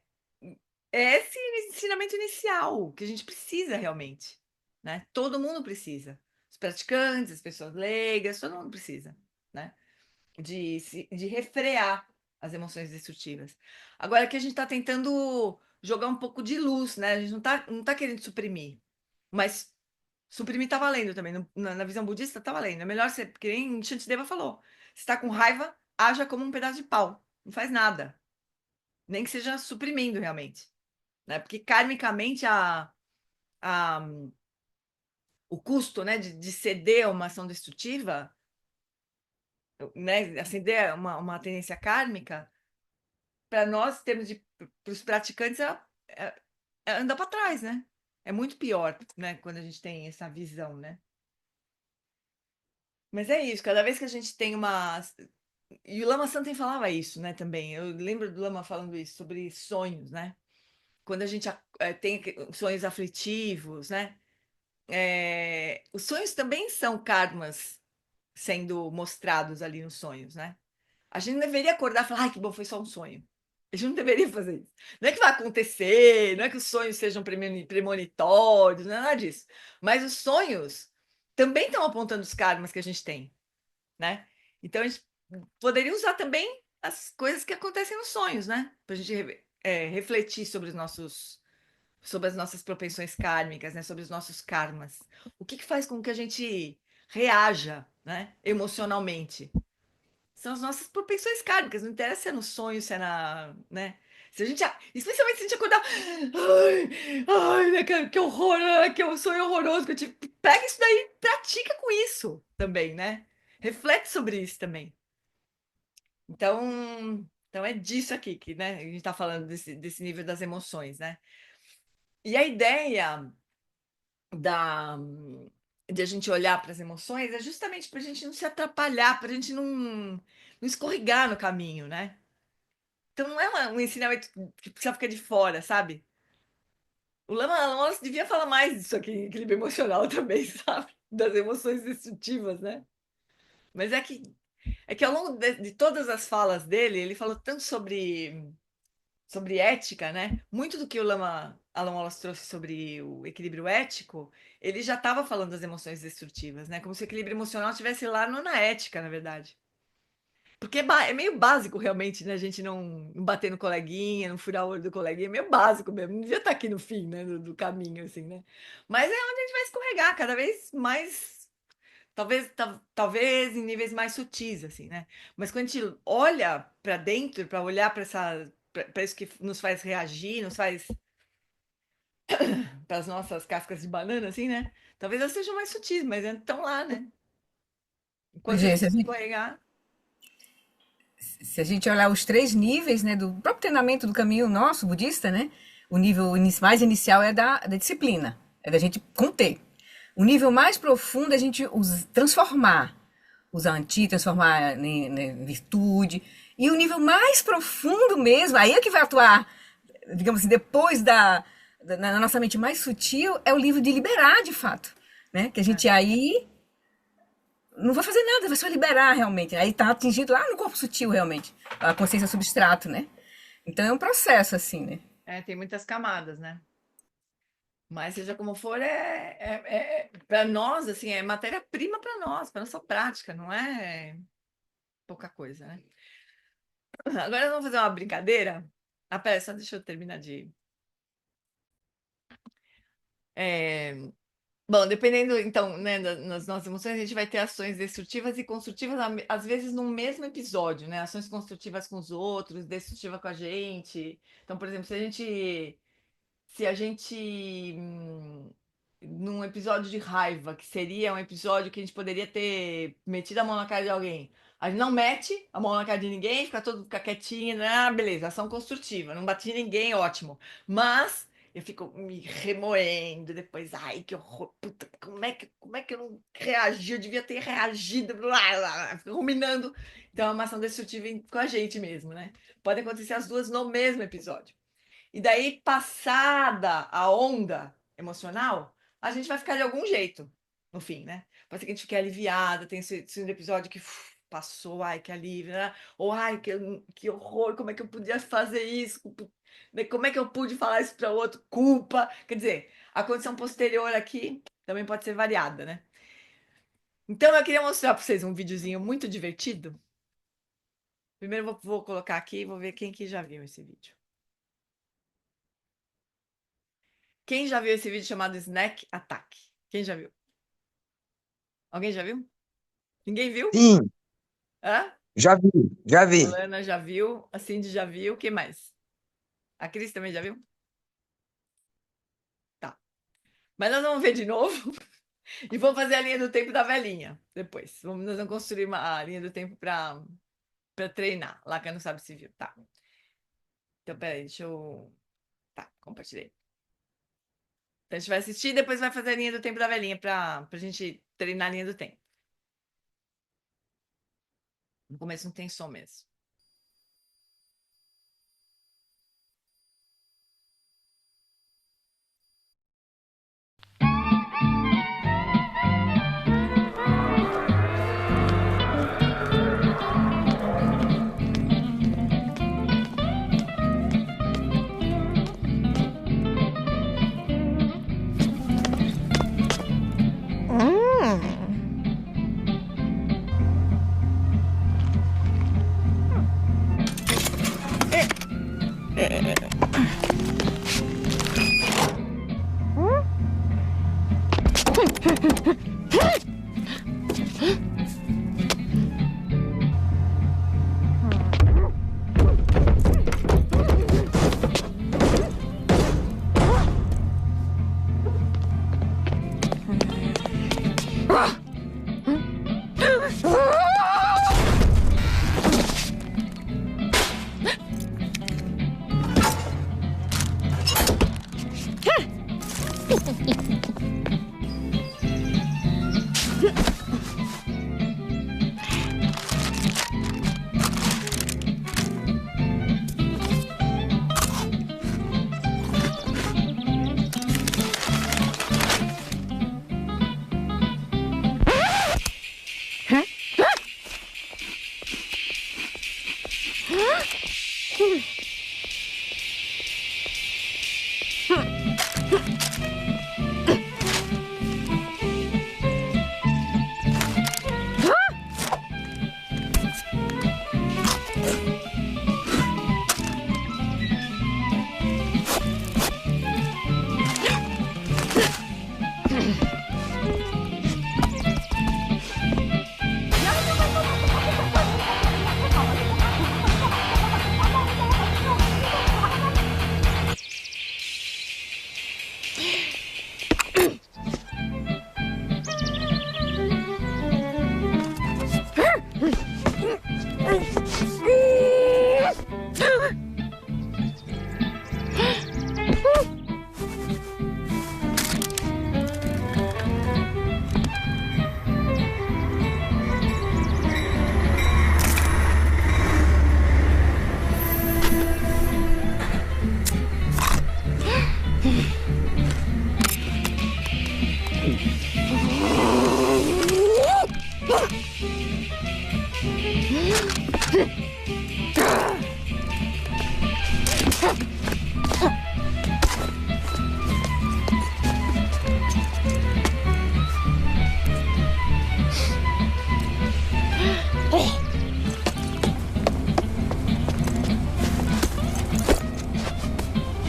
é esse ensinamento inicial que a gente precisa realmente, né? Todo mundo precisa. Os praticantes, as pessoas leigas, todo mundo precisa, né? De refrear as emoções destrutivas. Agora que a gente está tentando jogar um pouco de luz, né? A gente não tá querendo suprimir, mas suprimir tá valendo também. Na visão budista tá valendo. É melhor ser, que nem Shantideva falou. Se está com raiva, haja como um pedaço de pau. Não faz nada. Nem que seja suprimindo realmente. Né? Porque karmicamente a, o custo, né, de ceder a uma ação destrutiva, né, acender uma tendência kármica, para nós, temos para os praticantes, é, é andar para trás, né? É muito pior, né, quando a gente tem essa visão, né? Mas é isso, cada vez que a gente tem uma. E o Lama Santen falava isso, né, também. Eu lembro do Lama falando isso sobre sonhos, né? Quando a gente tem sonhos aflitivos, né? Os sonhos também são karmas sendo mostrados ali nos sonhos, né? A gente não deveria acordar e falar, ai, que bom, foi só um sonho. A gente não deveria fazer isso. Não é que vai acontecer, não é que os sonhos sejam premonitórios, não é nada disso. Mas os sonhos também estão apontando os karmas que a gente tem, né? Então a gente poderia usar também as coisas que acontecem nos sonhos, né? Para a gente refletir sobre as nossas propensões kármicas, né? Sobre os nossos karmas. O que faz com que a gente reaja, né? Emocionalmente? São as nossas propensões kármicas, não interessa se é no sonho, se é né? Se a gente, especialmente se a gente acordar, ai, né, que horror, que é um sonho horroroso, que eu tive. Pega isso daí e pratica com isso também, né? Reflete sobre isso também. Então é disso aqui que, né, a gente está falando desse nível das emoções, né? E a ideia da, de a gente olhar para as emoções é justamente para a gente não se atrapalhar, para a gente não escorregar no caminho, né? Então não é um ensinamento que precisa ficar de fora, sabe? O Lama devia falar mais disso aqui, em equilíbrio emocional também, sabe? Das emoções destrutivas, né? Mas é que ao longo de todas as falas dele, ele falou tanto sobre ética, né? Muito do que o Alan Wallace trouxe sobre o equilíbrio ético, ele já estava falando das emoções destrutivas, né? Como se o equilíbrio emocional estivesse lá na ética, na verdade. Porque é meio básico, realmente, né? A gente não bater no coleguinha, não furar o olho do coleguinha, é meio básico mesmo. Não devia estar aqui no fim, né? Do caminho, assim, né? Mas é onde a gente vai escorregar cada vez mais, talvez em níveis mais sutis, assim, né? Mas quando a gente olha para dentro, para olhar para isso que nos faz reagir, nos faz para as nossas cascas de banana, assim, né? Talvez elas sejam mais sutis, mas estão lá, né? Enquanto a Gente, gente escorregar. se a gente olhar os 3 níveis, né, do próprio treinamento do caminho nosso, budista, né? O nível mais inicial é da disciplina, é da gente conter. O nível mais profundo é a gente transformar, usar anti, transformar em virtude. E o nível mais profundo mesmo, aí é que vai atuar, digamos assim, depois na nossa mente mais sutil, é o livro de liberar de fato, né? Que a gente aí não vai fazer nada, vai só liberar realmente. Aí tá atingido lá no corpo sutil realmente, a consciência substrato, né? Então é um processo assim, né? Tem muitas camadas, né? Mas seja como for, para nós, assim, é matéria-prima para nós, para nossa prática, não é pouca coisa, né? Agora vamos fazer uma brincadeira. Ah, pera, só deixa eu terminar de. É, Bom, dependendo, então, né, nas nossas emoções, a gente vai ter ações destrutivas e construtivas, às vezes, num mesmo episódio, né? Ações construtivas com os outros, destrutiva com a gente. Então, por exemplo, se a gente num episódio de raiva, que seria um episódio que a gente poderia ter metido a mão na cara de alguém, a gente não mete a mão na cara de ninguém, fica quietinho, né? Ah, beleza, ação construtiva, não bati em ninguém, ótimo. Mas eu fico me remoendo depois, ai, que horror, puta, como é que eu não reagi? Eu devia ter reagido, blá, blá, blá, fico ruminando. Então é uma ação destrutiva com a gente mesmo, né? Pode acontecer as duas no mesmo episódio. E daí, passada a onda emocional, a gente vai ficar de algum jeito, no fim, né? Pode ser que a gente fique aliviada, tem esse episódio que passou, ai, que alívio, né? Ou ai, que horror, como é que eu podia fazer isso? Como é que eu pude falar isso para o outro? Culpa. Quer dizer, a condição posterior aqui também pode ser variada, né? Então, eu queria mostrar para vocês um videozinho muito divertido. Primeiro, eu vou colocar aqui e vou ver quem que já viu esse vídeo. Quem já viu esse vídeo chamado Snack Attack? Quem já viu? Alguém já viu? Ninguém viu? Sim, Hã? já vi, já A vi. Lana já viu, a Cindy já viu, quem mais? A Cris também já viu? Tá. Mas nós vamos ver de novo e vamos fazer a linha do tempo da velhinha depois. Nós vamos construir a linha do tempo para treinar. Lá que não sabe se viu. Tá. Então, peraí, deixa eu. Tá, compartilhei. Então, a gente vai assistir e depois vai fazer a linha do tempo da velhinha para a gente treinar a linha do tempo. No começo não tem som mesmo.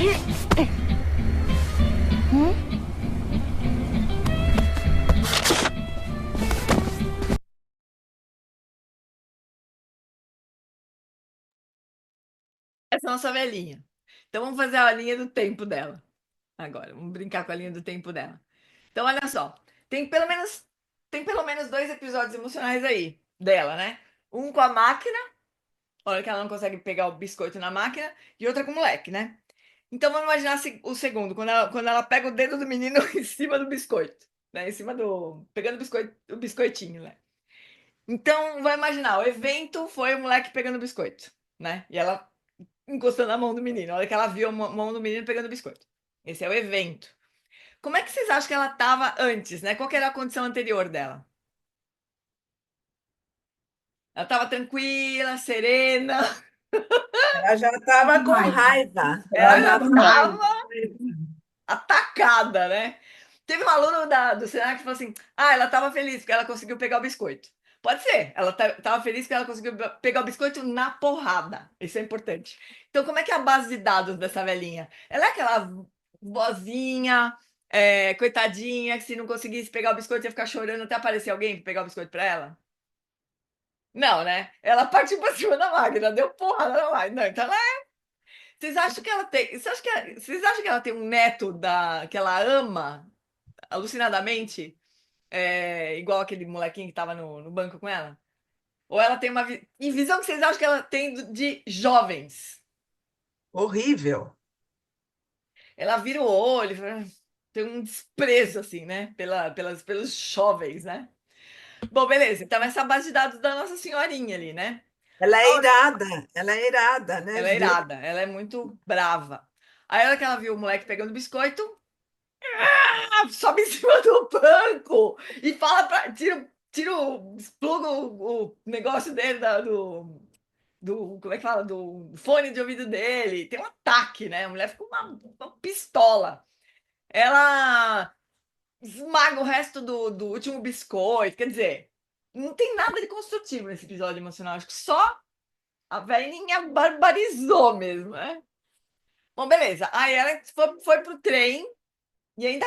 Essa é a nossa velhinha. Então vamos fazer a linha do tempo dela. Agora, vamos brincar com a linha do tempo dela. Então, olha só, tem pelo menos tem pelo menos dois episódios emocionais aí dela, né? Um com a máquina, hora que ela não consegue pegar o biscoito na máquina, e outra com o moleque, né? Então vamos imaginar o segundo, quando ela pega o dedo do menino em cima do biscoito, né? Em cima do. Pegando o biscoito, o biscoitinho, né? Então, vai imaginar, o evento foi o moleque pegando o biscoito, né? E ela encostando a mão do menino. A hora que ela viu a mão do menino pegando o biscoito. Esse é o evento. Como é que vocês acham que ela estava antes, né? Qual que era a condição anterior dela? Ela estava tranquila, serena, Ela já estava com raiva. Ela ela já já estava estava. atacada, né? Teve um aluno do Senac que falou assim: ah, ela estava feliz porque ela conseguiu pegar o biscoito. Pode ser, ela estava feliz porque ela conseguiu pegar o biscoito na porrada. Isso é importante. Então, como é que é a base de dados dessa velhinha? Ela é aquela vozinha, coitadinha, que se não conseguisse pegar o biscoito ia ficar chorando até aparecer alguém para pegar o biscoito para ela? Não, né? Ela partiu para cima da máquina, deu porrada na máquina. Não, então vocês acham que ela tem. Vocês acham que ela tem um neto que ela ama alucinadamente? Igual aquele molequinho que tava no banco com ela? Ou ela tem uma. Que visão que vocês acham que ela tem de jovens? Horrível. Ela vira o olho, tem um desprezo, assim, né? Pelos jovens, né? Bom, beleza. Então, essa é a base de dados da Nossa Senhorinha ali, né? Ela é irada, né, Ela é viu? irada, ela é muito brava. Aí, a hora que ela viu o moleque pegando biscoito, sobe em cima do banco e fala pra. Expluga o negócio dele, como é que fala? Do fone de ouvido dele. Tem um ataque, né? A mulher fica uma pistola. Ela esmaga o resto do último biscoito. Quer dizer, não tem nada de construtivo nesse episódio emocional. Acho que só a velhinha barbarizou mesmo, né? Bom, beleza. Aí ela foi pro trem e ainda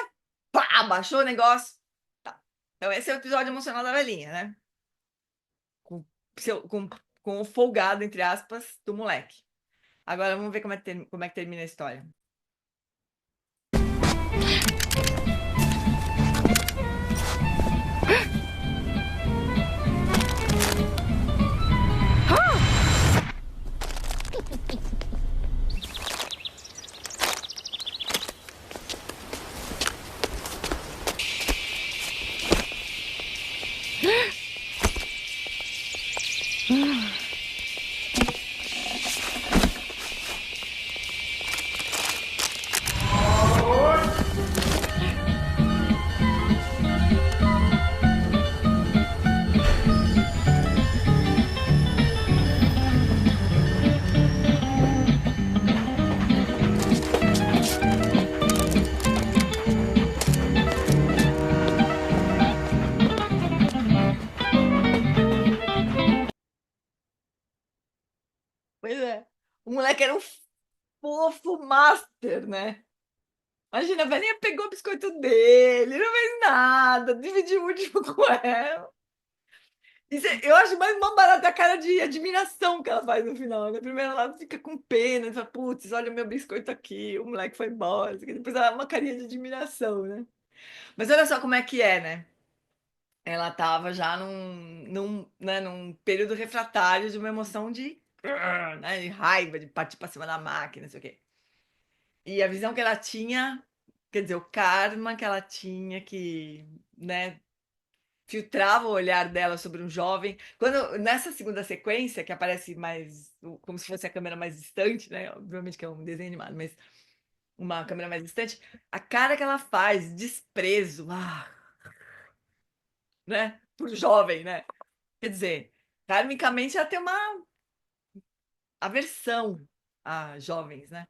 pá, baixou o negócio. Tá. Então, esse é o episódio emocional da velhinha, né? Com, com, com o folgado, entre aspas, do moleque. Agora vamos ver como é que termina a história. Pois é. O moleque era um fofo master, né? Imagina, a velhinha pegou o biscoito dele, não fez nada, dividiu o último com ela. Eu acho mais uma barata a cara de admiração que ela faz no final, né? Primeiro ela fica com pena, fala, putz, olha o meu biscoito aqui, o moleque foi embora. Depois ela uma carinha de admiração, né? Mas olha só como é que é, né? Ela tava já num período refratário de uma emoção né, de raiva, de partir pra cima da máquina, não sei o quê. E a visão que ela tinha, quer dizer, o karma que ela tinha que, né, filtrava o olhar dela sobre um jovem. Quando nessa segunda sequência, que aparece mais como se fosse a câmera mais distante, né? Obviamente que é um desenho animado, mas uma câmera mais distante, a cara que ela faz, desprezo, né? Por jovem, né? Quer dizer, karmicamente ela tem uma aversão a jovens, né?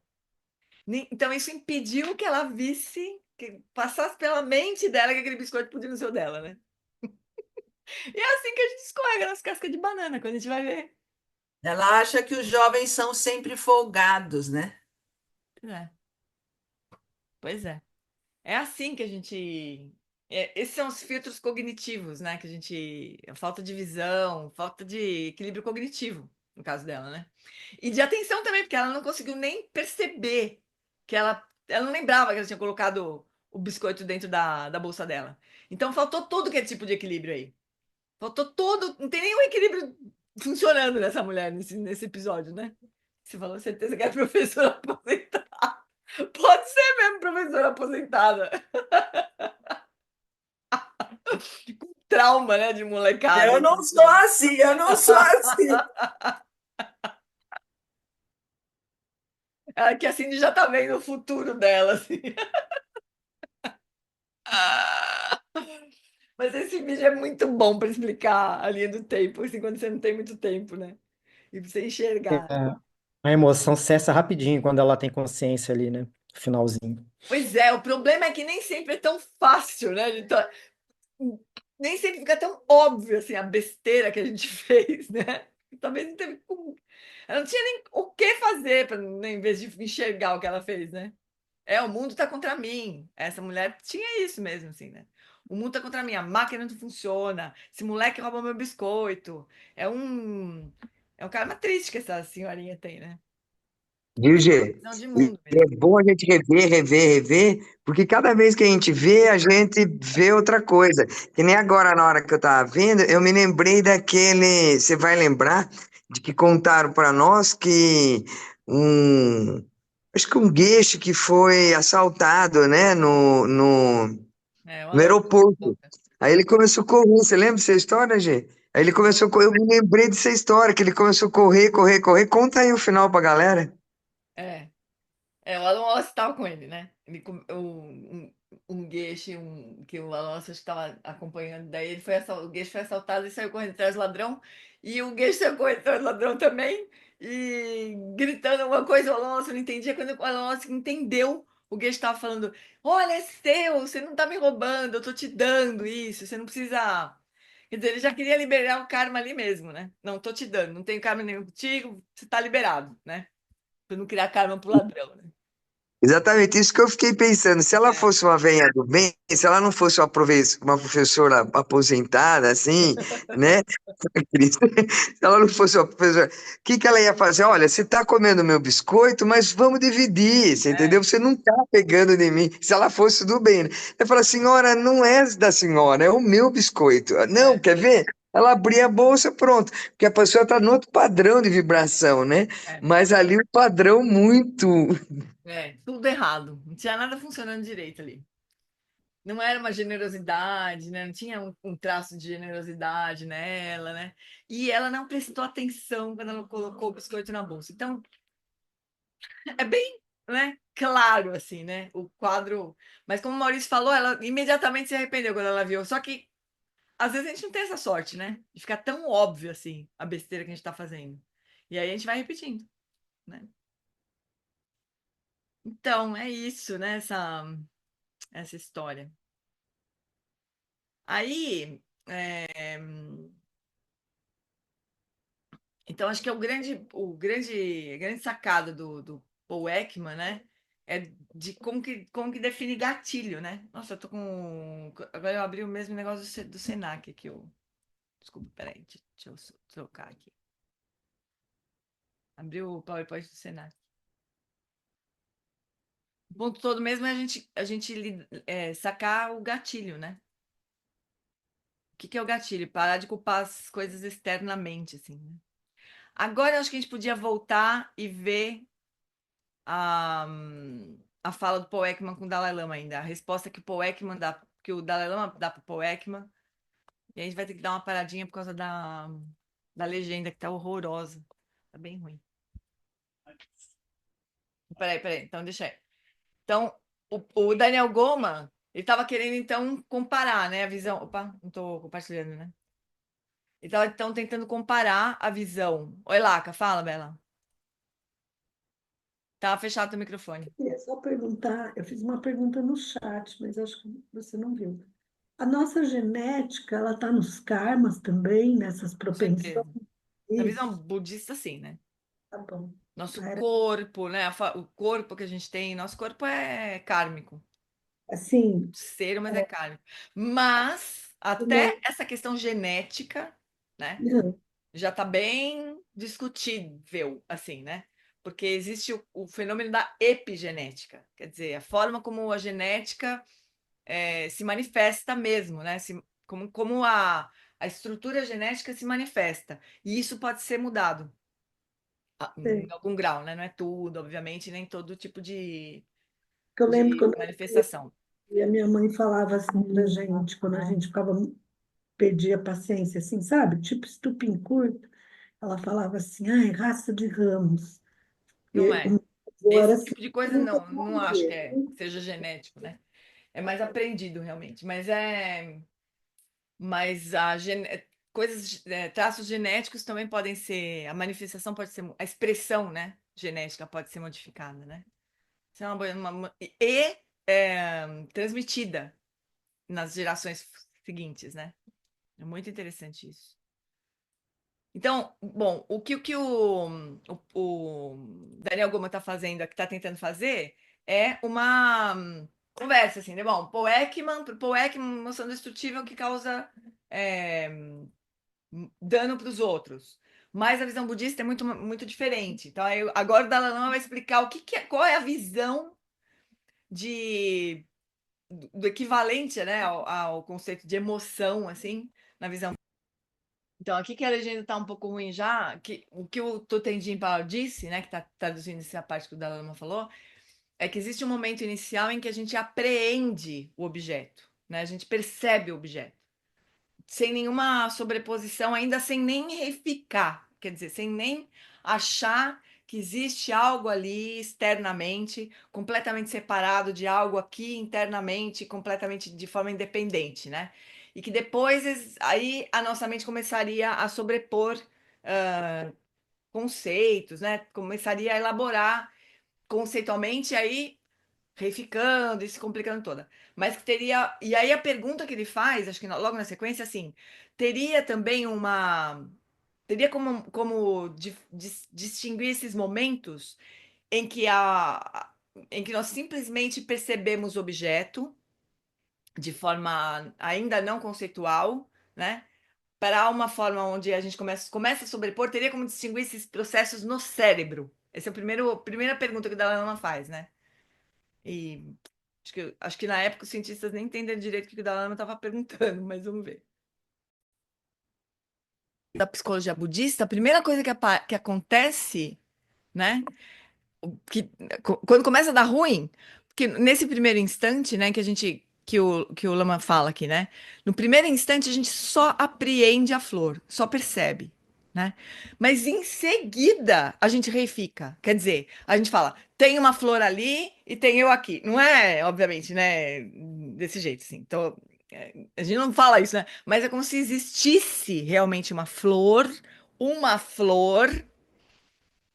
Então isso impediu que ela visse, que passasse pela mente dela que aquele biscoito podia no seu dela, né? E é assim que a gente escorrega nas cascas de banana, quando a gente vai ver. Ela acha que os jovens são sempre folgados, né? É. Pois é. É assim que a gente. Esses são os filtros cognitivos, né? Que a gente. A falta de visão, falta de equilíbrio cognitivo, no caso dela, né? E de atenção também, porque ela não conseguiu nem perceber que ela não lembrava que ela tinha colocado o biscoito dentro da bolsa dela. Então faltou todo que é tipo de equilíbrio aí. Faltou todo. Não tem nenhum equilíbrio funcionando nessa mulher nesse episódio, né? Você falou certeza que é professora aposentada. Pode ser mesmo professora aposentada. Com trauma, né, de molecada. Eu não sou assim, eu não sou assim. Ela que assim já tá vendo o futuro dela, assim. Mas esse vídeo é muito bom para explicar a linha do tempo, assim, quando você não tem muito tempo, né? E pra você enxergar. É, a emoção cessa rapidinho quando ela tem consciência ali, né? Finalzinho. Pois é, o problema é que nem sempre é tão fácil, né? Nem sempre fica tão óbvio assim a besteira que a gente fez, né? Talvez não teve como. Ela não tinha nem o que fazer para, em vez de enxergar o que ela fez, né? O mundo tá contra mim. Essa mulher tinha isso mesmo, assim, né? O mundo tá contra mim, a máquina não funciona. Esse moleque roubou meu biscoito. É um. É um karma triste que essa senhorinha tem, né? Viu, Gê? Visão de E mundo é mesmo. bom a gente rever, rever, rever, porque cada vez que a gente vê outra coisa. Que nem agora, na hora que eu estava vendo, eu me lembrei daquele. Você vai lembrar de que contaram para nós que um. Acho que um gueixe que foi assaltado, né, O no Alonso. aeroporto. Aí ele começou a correr. Você lembra dessa história, Gê? Aí ele começou a correr. Eu me lembrei dessa história, que ele começou a correr, correr, correr. Conta aí o final pra galera. É. O Alonso estava com ele, né? Um gueixe, que o Alonso estava acompanhando, daí o gueixe foi assaltado e saiu correndo atrás do ladrão, e o gueixe saiu correndo atrás do ladrão também, e gritando alguma coisa, o Alonso não entendia. Quando o Alonso entendeu, o gueixe estava falando: Olha, é seu, você não está me roubando, eu estou te dando isso, você não precisa. Quer dizer, ele já queria liberar o karma ali mesmo, né? Não, estou te dando, não tenho karma nenhum contigo, você está liberado, né? Para não criar karma pro ladrão, né? Exatamente isso que eu fiquei pensando. Se ela É, fosse uma venha do bem, se ela não fosse uma professora aposentada, assim, né? Cris? Se ela não fosse uma professora, o que que ela ia fazer? Olha, você está comendo meu biscoito, mas vamos dividir, você é, entendeu? Você não está pegando em mim. Se ela fosse do bem, né? Eu falo, senhora, não é da senhora, é o meu biscoito. Não, é, quer ver? Ela abria a bolsa, pronto. Porque a pessoa está no outro padrão de vibração, né? é, Mas ali o padrão muito. tudo errado. Não tinha nada funcionando direito ali. Não era uma generosidade, né? Não tinha um traço de generosidade nela, né? E ela não prestou atenção quando ela colocou o biscoito na bolsa. Então, é bem, né, claro, assim, né? O quadro. Mas como o Maurício falou, ela imediatamente se arrependeu quando ela viu. Só que, às vezes, a gente não tem essa sorte, né? De ficar tão óbvio, assim, a besteira que a gente tá fazendo. E aí a gente vai repetindo, né? Então, é isso, né? Essa história. Aí, então acho que é a grande sacada do Paul Ekman, né? É de como que define gatilho, né? Nossa, eu tô com. Agora eu abri o mesmo negócio do Senac aqui. Desculpa, peraí, deixa eu trocar aqui. Abri o PowerPoint do Senac. O ponto todo mesmo é a gente sacar o gatilho, né? O que que é o gatilho? Parar de culpar as coisas externamente, assim, né? Agora eu acho que a gente podia voltar e ver a, a fala do Paul Ekman com o Dalai Lama ainda. A resposta que o Paul Ekman dá, que o Dalai Lama dá para o Paul Ekman. E a gente vai ter que dar uma paradinha por causa da legenda, que tá horrorosa. Tá bem ruim. Peraí. Então, deixa aí. Então, o Daniel Goleman, ele estava querendo, então, comparar, né, a visão. Opa, não estou compartilhando, né? Ele estava, então, tentando comparar a visão. Oi, Laca, fala, Bela. Tava fechado teu microfone. Queria só perguntar, eu fiz uma pergunta no chat, mas acho que você não viu. A nossa genética, ela está nos karmas também, nessas Com propensões? certeza. Na visão Isso, budista, sim, né? tá bom. Nosso Era corpo, né? O corpo que a gente tem, nosso corpo é kármico. assim, Ser, mas é kármico. Mas até uma, essa questão genética, né? não, Já está bem discutível, assim, né? Porque existe o fenômeno da epigenética, quer dizer, a forma como a genética se manifesta mesmo, né? Como a estrutura genética se manifesta. E isso pode ser mudado em sei. algum grau, né? Não é tudo, obviamente, nem todo tipo Eu lembro de quando manifestação. a minha mãe falava assim da gente, quando a gente ficava, perdia a paciência, assim, sabe? Tipo estupim curto. Ela falava assim, ai, raça de ramos. Não E o é. meu avô era Esse assim, tipo de coisa nunca não vou acho que ver. seja genético, né? É mais aprendido realmente, mas coisas, traços genéticos também podem ser, a manifestação pode ser, a expressão, né, genética pode ser modificada, né? Isso é transmitida nas gerações seguintes, né? É muito interessante isso. Então, bom, o Daniel Goleman está fazendo, que está tentando fazer, é uma conversa, assim, né? Bom, Paul Ekman, emoção destrutível que causa é, dano para os outros. Mas a visão budista é muito, muito diferente. Então, agora o Dalai Lama vai explicar qual é a visão de, do equivalente, né, ao conceito de emoção, assim, na visão. Então, aqui que a legenda está um pouco ruim já, o que o Toten Pao disse, né, que está traduzindo essa parte que o Dalai Lama falou, é que existe um momento inicial em que a gente apreende o objeto, né, a gente percebe o objeto, sem nenhuma sobreposição, ainda sem nem reificar, quer dizer, sem nem achar que existe algo ali externamente, completamente separado de algo aqui internamente, completamente de forma independente, né? E que depois aí a nossa mente começaria a sobrepor conceitos, né? Começaria a elaborar conceitualmente, aí reificando e se complicando toda. Mas que teria. E aí a pergunta que ele faz, acho que logo na sequência, assim, teria também uma. Teria como distinguir esses momentos em que em que nós simplesmente percebemos o objeto de forma ainda não conceitual, né? Para uma forma onde a gente começa a sobrepor, teria como distinguir esses processos no cérebro? Essa é a primeira pergunta que o Dalai Lama faz, né? E acho que na época os cientistas nem entenderam direito o que o Dalai Lama estava perguntando, mas vamos ver. Da psicologia budista, a primeira coisa que acontece, né, que, quando começa a dar ruim, porque nesse primeiro instante, né, que o Lama fala aqui, né, no primeiro instante a gente só apreende a flor, só percebe, né, mas em seguida a gente reifica, quer dizer, a gente fala, tem uma flor ali e tem eu aqui, não é, obviamente, né, desse jeito, assim, então, a gente não fala isso, né, mas é como se existisse realmente uma flor,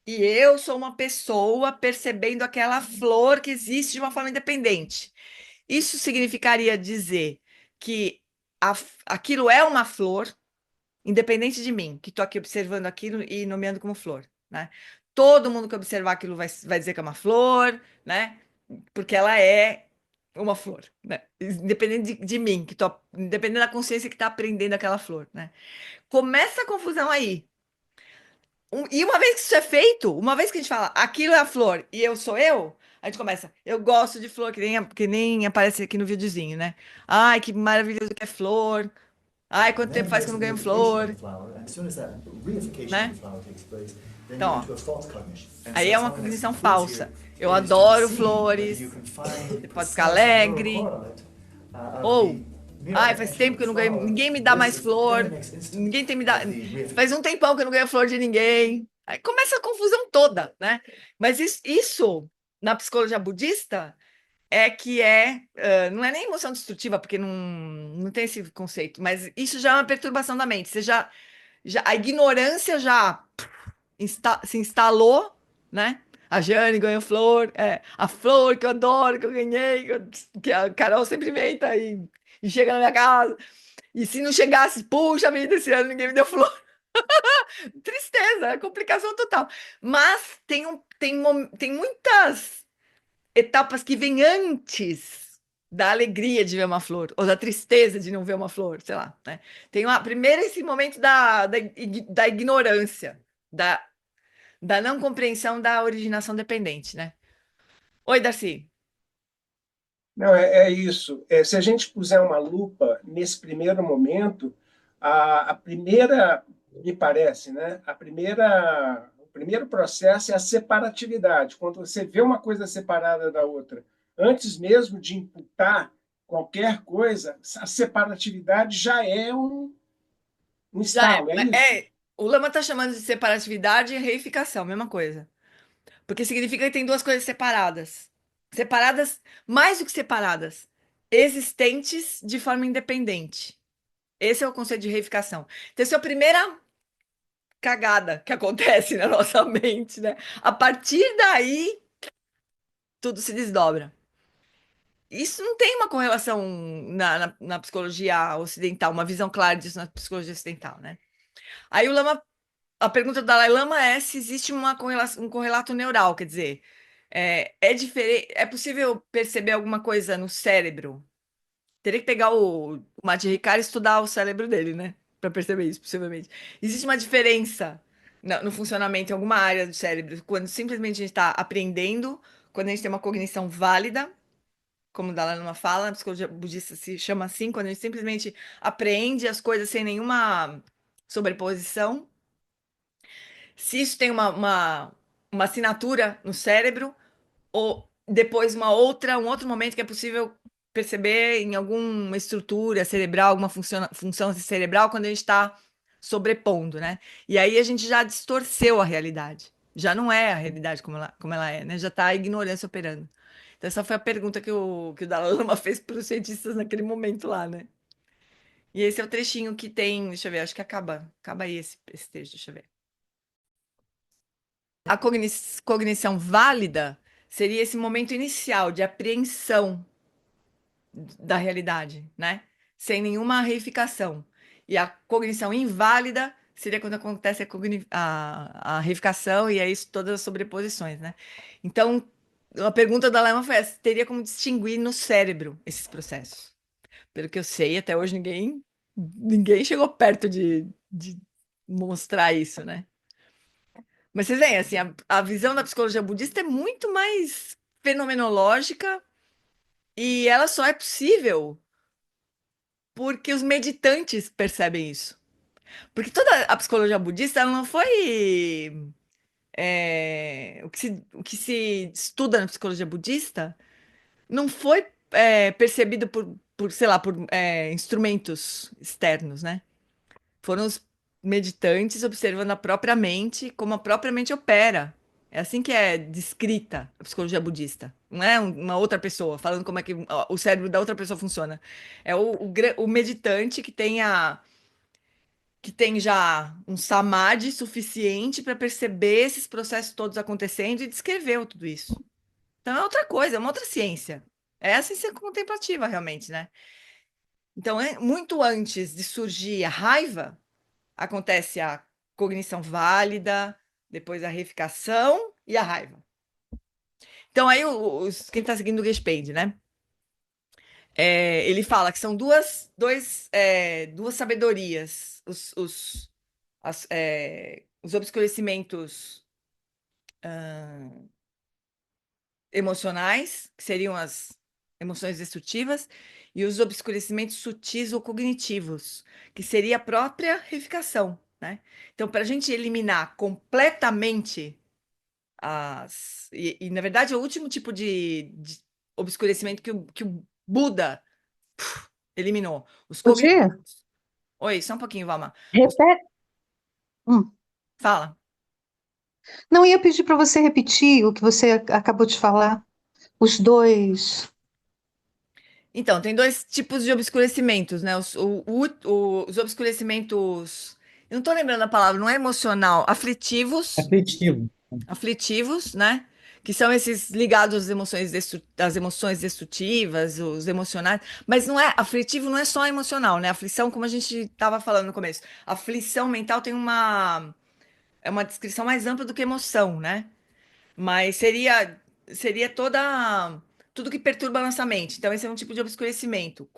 e eu sou uma pessoa percebendo aquela flor que existe de uma forma independente. Isso significaria dizer que aquilo é uma flor, independente de mim, que estou aqui observando aquilo e nomeando como flor, né? Todo mundo que observar aquilo vai dizer que é uma flor, né? Porque ela é uma flor, né? Independente de mim, independente da consciência que está aprendendo aquela flor, né? Começa a confusão aí. E uma vez que isso é feito, uma vez que a gente fala aquilo é a flor e eu sou eu, a gente começa, eu gosto de flor, que nem aparece aqui no videozinho, né? Ai, que maravilhoso que é flor. Ai, quanto tempo faz que eu não ganho flor, né? Então, ó, aí é uma cognição falsa. Eu adoro flores, você pode ficar alegre, ou, ai, faz tempo que eu não ganho, ninguém me dá mais flor, ninguém tem me dado, faz um tempão que eu não ganho flor de ninguém. Aí começa a confusão toda, né? Mas isso na psicologia budista não é nem emoção destrutiva, porque não tem esse conceito, mas isso já é uma perturbação da mente. A ignorância já se instalou, né? A Jane ganhou flor, a flor que eu adoro, que eu ganhei, que a Carol sempre inventa e chega na minha casa. E se não chegasse, puxa vida, esse ano ninguém me deu flor. Tristeza, é complicação total. Mas tem muitas etapas que vêm antes da alegria de ver uma flor, ou da tristeza de não ver uma flor, sei lá, né? Primeiro esse momento da ignorância, da não compreensão da originação dependente, né? Oi, Darcy. Não, é isso. Se a gente puser uma lupa nesse primeiro momento, a primeira, me parece, né? O primeiro processo é a separatividade. Quando você vê uma coisa separada da outra, antes mesmo de imputar qualquer coisa, a separatividade já é um Já estalo, é isso? o Lama está chamando de separatividade e reificação, mesma coisa. Porque significa que tem duas coisas separadas. Separadas, mais do que separadas, existentes de forma independente. Esse é o conceito de reificação. Então, essa é a primeira cagada que acontece na nossa mente, né? A partir daí, tudo se desdobra. Isso não tem uma correlação na psicologia ocidental, uma visão clara disso na psicologia ocidental, né? Aí a pergunta do Dalai Lama é se existe um correlato neural, quer dizer, é possível perceber alguma coisa no cérebro? Teria que pegar o Mati Ricard e estudar o cérebro dele, né? Para perceber isso, possivelmente. Existe uma diferença no funcionamento em alguma área do cérebro, quando simplesmente a gente está aprendendo, quando a gente tem uma cognição válida, como o Dalai Lama fala, na psicologia budista se chama assim, quando a gente simplesmente aprende as coisas sem nenhuma sobreposição. Se isso tem uma assinatura no cérebro, ou depois um outro momento que é possível perceber em alguma estrutura cerebral, alguma função cerebral, quando a gente está sobrepondo, né? E aí a gente já distorceu a realidade. Já não é a realidade como ela é, né? Já está a ignorância operando. Então, essa foi a pergunta que o Dalai Lama fez para os cientistas naquele momento lá, né? E esse é o trechinho que tem. Deixa eu ver, acho que acaba aí esse trecho, deixa eu ver. A cognição válida seria esse momento inicial de apreensão da realidade, né? Sem nenhuma reificação. E a cognição inválida seria quando acontece a reificação e aí todas as sobreposições, né? Então, a pergunta da Lema foi essa: teria como distinguir no cérebro esses processos? Pelo que eu sei, até hoje ninguém chegou perto de mostrar isso, né? Mas vocês veem, assim, a visão da psicologia budista é muito mais fenomenológica e ela só é possível porque os meditantes percebem isso. Porque toda a psicologia budista ela não foi o que se estuda na psicologia budista não foi percebido sei lá, por instrumentos externos, né? Foram os meditantes observando a própria mente, como a própria mente opera. É assim que é descrita a psicologia budista. Não é uma outra pessoa falando como é que o cérebro da outra pessoa funciona. É o meditante que tem já um samadhi suficiente para perceber esses processos todos acontecendo e descreveu tudo isso. Então é outra coisa, é uma outra ciência. É a ciência contemplativa, realmente, né? Então, muito antes de surgir a raiva, acontece a cognição válida, depois a reificação e a raiva. Então, aí, quem está seguindo o Gespend, né? Ele fala que são duas sabedorias. Os obscurecimentos emocionais, que seriam as emoções destrutivas, e os obscurecimentos sutis ou cognitivos, que seria a própria reificação, né? Então, para a gente eliminar completamente na verdade, é o último tipo de obscurecimento que o Buda eliminou. Os Bom dia. cognitivos. Oi, só um pouquinho, Valma. Repete. Fala. Não ia pedir para você repetir o que você acabou de falar. Os dois. Então, tem dois tipos de obscurecimentos, né? Os obscurecimentos. Eu não estou lembrando a palavra, não é emocional, Aflitivo. aflitivos, né? Que são esses ligados às emoções destrutivas, os emocionais. Mas não é, aflitivo não é só emocional, né? Aflição, como a gente estava falando no começo. Aflição mental tem é uma descrição mais ampla do que emoção, né? Mas seria tudo que perturba a nossa mente. Então, esse é um tipo de obscurecimento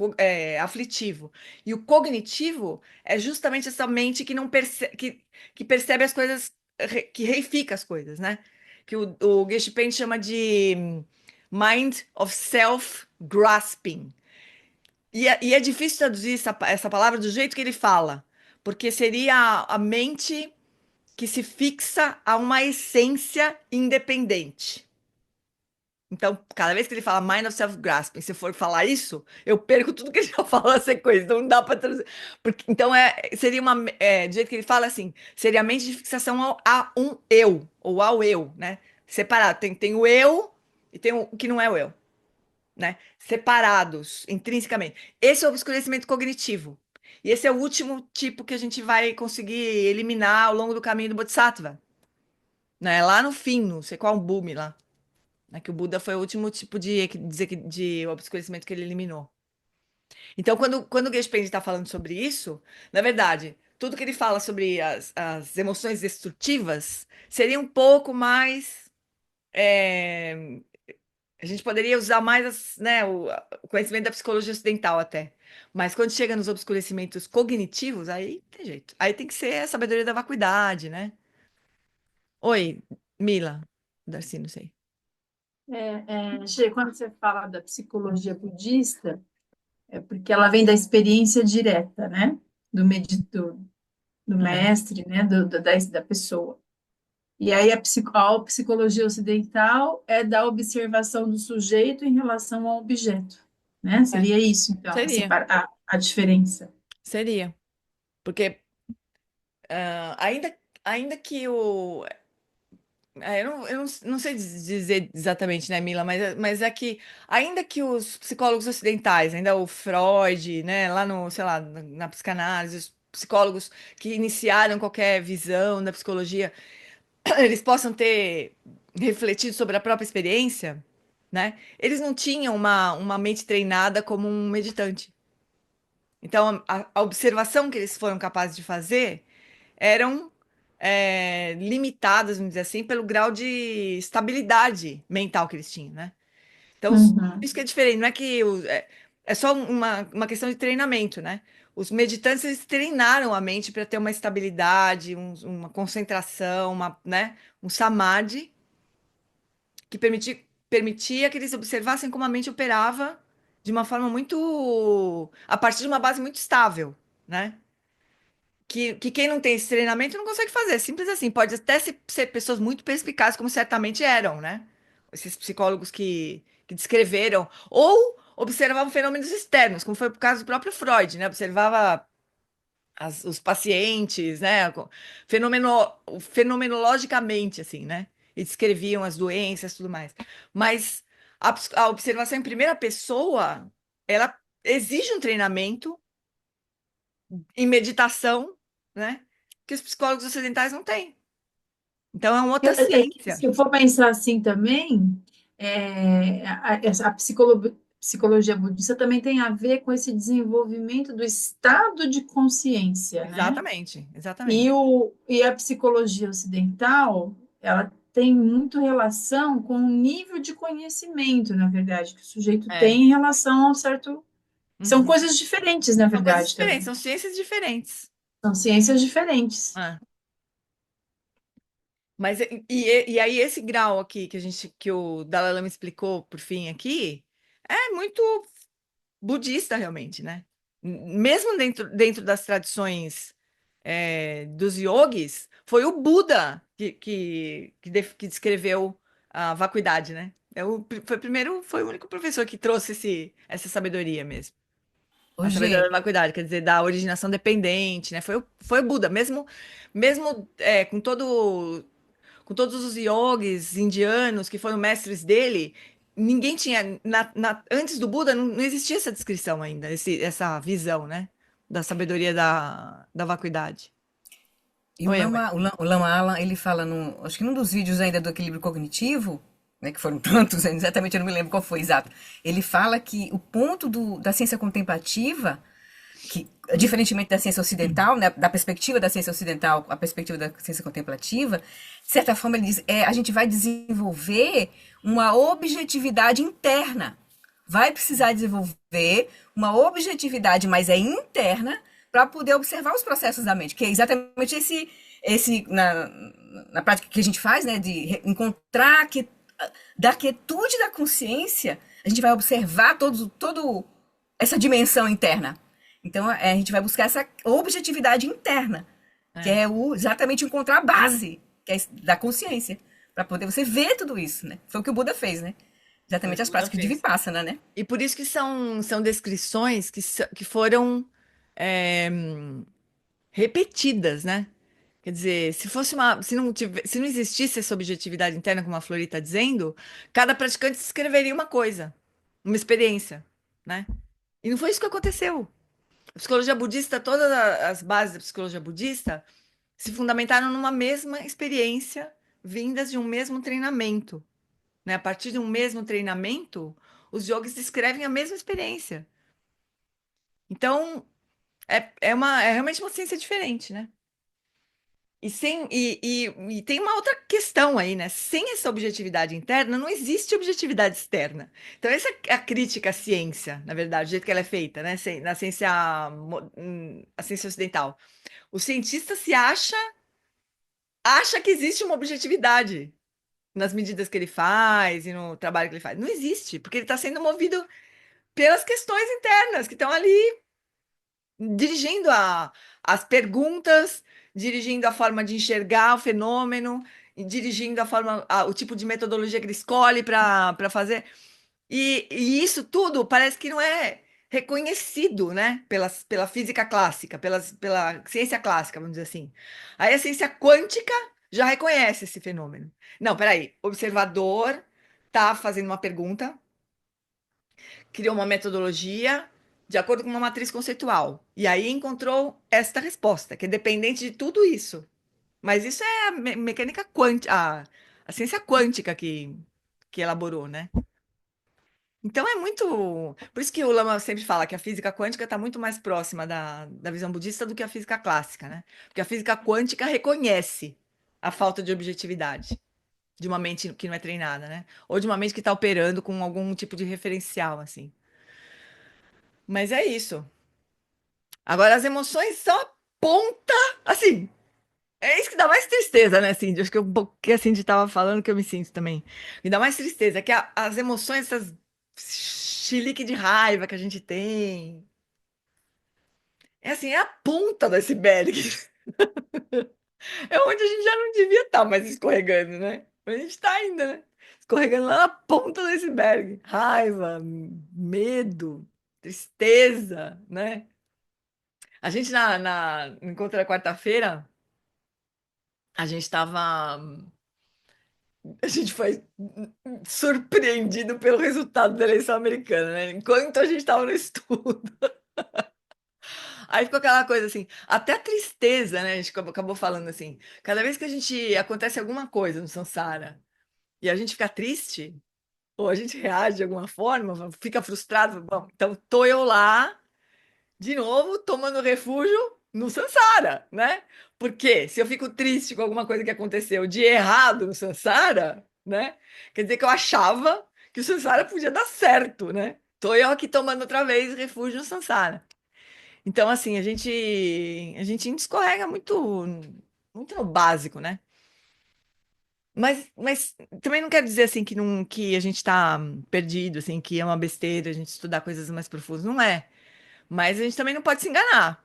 aflitivo. E o cognitivo é justamente essa mente que não que percebe as coisas, que reifica as coisas, né? Que o Geshe Pen chama de mind of self-grasping. E é difícil traduzir essa palavra do jeito que ele fala, porque seria a mente que se fixa a uma essência independente. Então, cada vez que ele fala mind of self-grasping, se for falar isso, eu perco tudo que ele já falou na sequência, então não dá para traduzir. Então, seria do jeito que ele fala assim, seria a mente de fixação a um eu, ou ao eu, né? Separado. Tem o eu e tem o que não é o eu, né? Separados, intrinsecamente. Esse é o obscurecimento cognitivo. E esse é o último tipo que a gente vai conseguir eliminar ao longo do caminho do Bodhisattva, né? Lá no fim, não sei qual Bhumi lá, né? Que o Buda foi o último tipo de obscurecimento que ele eliminou. Então, quando o Geshe está falando sobre isso, na verdade, tudo que ele fala sobre as emoções destrutivas seria um pouco mais. A gente poderia usar mais né, o conhecimento da psicologia ocidental até. Mas quando chega nos obscurecimentos cognitivos, aí tem jeito. Aí tem que ser a sabedoria da vacuidade, né? Oi, Mila. Darcy, não sei. Gê, quando você fala da psicologia budista, é porque ela vem da experiência direta, né? Do meditador, do mestre, né? Da pessoa. E aí a psicologia ocidental é da observação do sujeito em relação ao objeto, né? Seria isso, então, Seria. a diferença. Seria. Porque ainda que o. Eu não sei dizer exatamente, né, Mila, mas é que ainda que os psicólogos ocidentais, ainda o Freud, né, lá no, sei lá, na psicanálise, os psicólogos que iniciaram qualquer visão da psicologia, eles possam ter refletido sobre a própria experiência, né? Eles não tinham uma mente treinada como um meditante. Então, a observação que eles foram capazes de fazer eram limitadas, vamos dizer assim, pelo grau de estabilidade mental que eles tinham, né? Então, Uhum. isso que é diferente, não é que é só uma questão de treinamento, né? Os meditantes, eles treinaram a mente para ter uma estabilidade, uma concentração, né? Um samadhi, que permitia que eles observassem como a mente operava de uma forma a partir de uma base muito estável, né? Que quem não tem esse treinamento não consegue fazer. Simples assim. Pode até ser pessoas muito perspicazes, como certamente eram, né? Esses psicólogos que descreveram. Ou observavam fenômenos externos, como foi o caso do próprio Freud, né? Observava os pacientes, né? Fenomenologicamente, assim, né? E descreviam as doenças e tudo mais. Mas a observação em primeira pessoa, ela exige um treinamento em meditação, né? Que os psicólogos ocidentais não têm. Então é uma outra ciência. Se eu for pensar assim também, a psicologia budista também tem a ver com esse desenvolvimento do estado de consciência, né? Exatamente, E, exatamente. e a psicologia ocidental, ela tem muito relação com o nível de conhecimento, na verdade, que o sujeito É. tem em relação a um certo. São Uhum. coisas diferentes, na São coisas verdade, diferentes, também. são ciências diferentes. São ciências diferentes. É. Mas e aí esse grau aqui que o Dalai Lama explicou por fim aqui é muito budista realmente, né? Mesmo dentro das tradições dos yogis, foi o Buda que descreveu a vacuidade, né? Foi o único professor que trouxe essa sabedoria mesmo. Ô, A sabedoria Gê, da vacuidade, quer dizer, da originação dependente, né? Foi o Buda, mesmo com todos os yogis indianos que foram mestres dele, ninguém tinha, antes do Buda, não existia essa descrição ainda, essa visão, né? Da sabedoria da vacuidade. e Oi, oi. O Lama Alan, ele fala, acho que num dos vídeos ainda do equilíbrio cognitivo, né, que foram tantos, exatamente eu não me lembro qual foi exato, ele fala que o ponto da ciência contemplativa que, diferentemente da ciência ocidental, né, da perspectiva da ciência ocidental, a perspectiva da ciência contemplativa, de certa forma ele diz, a gente vai desenvolver uma objetividade interna. Vai precisar desenvolver uma objetividade, mas é interna, para poder observar os processos da mente, que é exatamente na prática que a gente faz, né, de encontrar da quietude da consciência, a gente vai observar todo essa dimensão interna. Então, a gente vai buscar essa objetividade interna, que é exatamente encontrar a base, que é da consciência, para poder você ver tudo isso, né? Foi o que o Buda fez, né? Exatamente as práticas de Vipassana, né? E por isso que são descrições que foram repetidas, né? Quer dizer, se não existisse essa objetividade interna, como a Flori está dizendo, cada praticante escreveria uma coisa, uma experiência, né? E não foi isso que aconteceu. A psicologia budista, todas as bases da psicologia budista se fundamentaram numa mesma experiência, vindas de um mesmo treinamento, né? A partir de um mesmo treinamento, os yogis descrevem a mesma experiência. Então, é realmente uma ciência diferente, né? E tem uma outra questão aí, né? Sem essa objetividade interna, não existe objetividade externa. Então, essa é a crítica à ciência, na verdade, do jeito que ela é feita, né? Na ciência, a ciência ocidental. O cientista acha que existe uma objetividade nas medidas que ele faz e no trabalho que ele faz. Não existe, porque ele está sendo movido pelas questões internas que estão ali dirigindo as perguntas, dirigindo a forma de enxergar o fenômeno, e dirigindo o tipo de metodologia que ele escolhe para fazer. E isso tudo parece que não é reconhecido, né, pela física clássica, pela ciência clássica, vamos dizer assim. Aí a ciência quântica já reconhece esse fenômeno. Não, peraí, observador está fazendo uma pergunta, criou uma metodologia de acordo com uma matriz conceitual. E aí encontrou esta resposta, que é dependente de tudo isso. Mas isso é a mecânica quântica, a ciência quântica que elaborou, né? Então é muito. Por isso que o Lama sempre fala que a física quântica está muito mais próxima da visão budista do que a física clássica, né? Porque a física quântica reconhece a falta de objetividade de uma mente que não é treinada, né? Ou de uma mente que está operando com algum tipo de referencial, assim. Mas é isso. Agora, as emoções são a ponta, assim. É isso que dá mais tristeza, né, Cindy? Acho que um pouco que a Cindy estava falando que eu me sinto também. Me dá mais tristeza, que as emoções, essas chilique de raiva que a gente tem. É assim, é a ponta do iceberg. É onde a gente já não devia estar mais escorregando, né? A gente está ainda, né? Escorregando lá na ponta do iceberg. Raiva, medo, tristeza, né? A gente no encontro da quarta-feira, a gente estava. A gente foi surpreendido pelo resultado da eleição americana, né? Enquanto a gente estava no estudo. Aí ficou aquela coisa assim, até a tristeza, né? A gente acabou falando assim. Cada vez que a gente acontece alguma coisa no Sansara e a gente fica triste, ou a gente reage de alguma forma, fica frustrado, bom, então tô eu lá de novo, tomando refúgio no Sansara, né? Porque se eu fico triste com alguma coisa que aconteceu de errado no Sansara, né? Quer dizer que eu achava que o Sansara podia dar certo, né? Tô eu aqui tomando outra vez refúgio no Sansara. Então, assim, a gente escorrega muito, muito no básico, né? Mas também não quero dizer assim que a gente está perdido, assim, que é uma besteira a gente estudar coisas mais profundas. Não é. Mas a gente também não pode se enganar,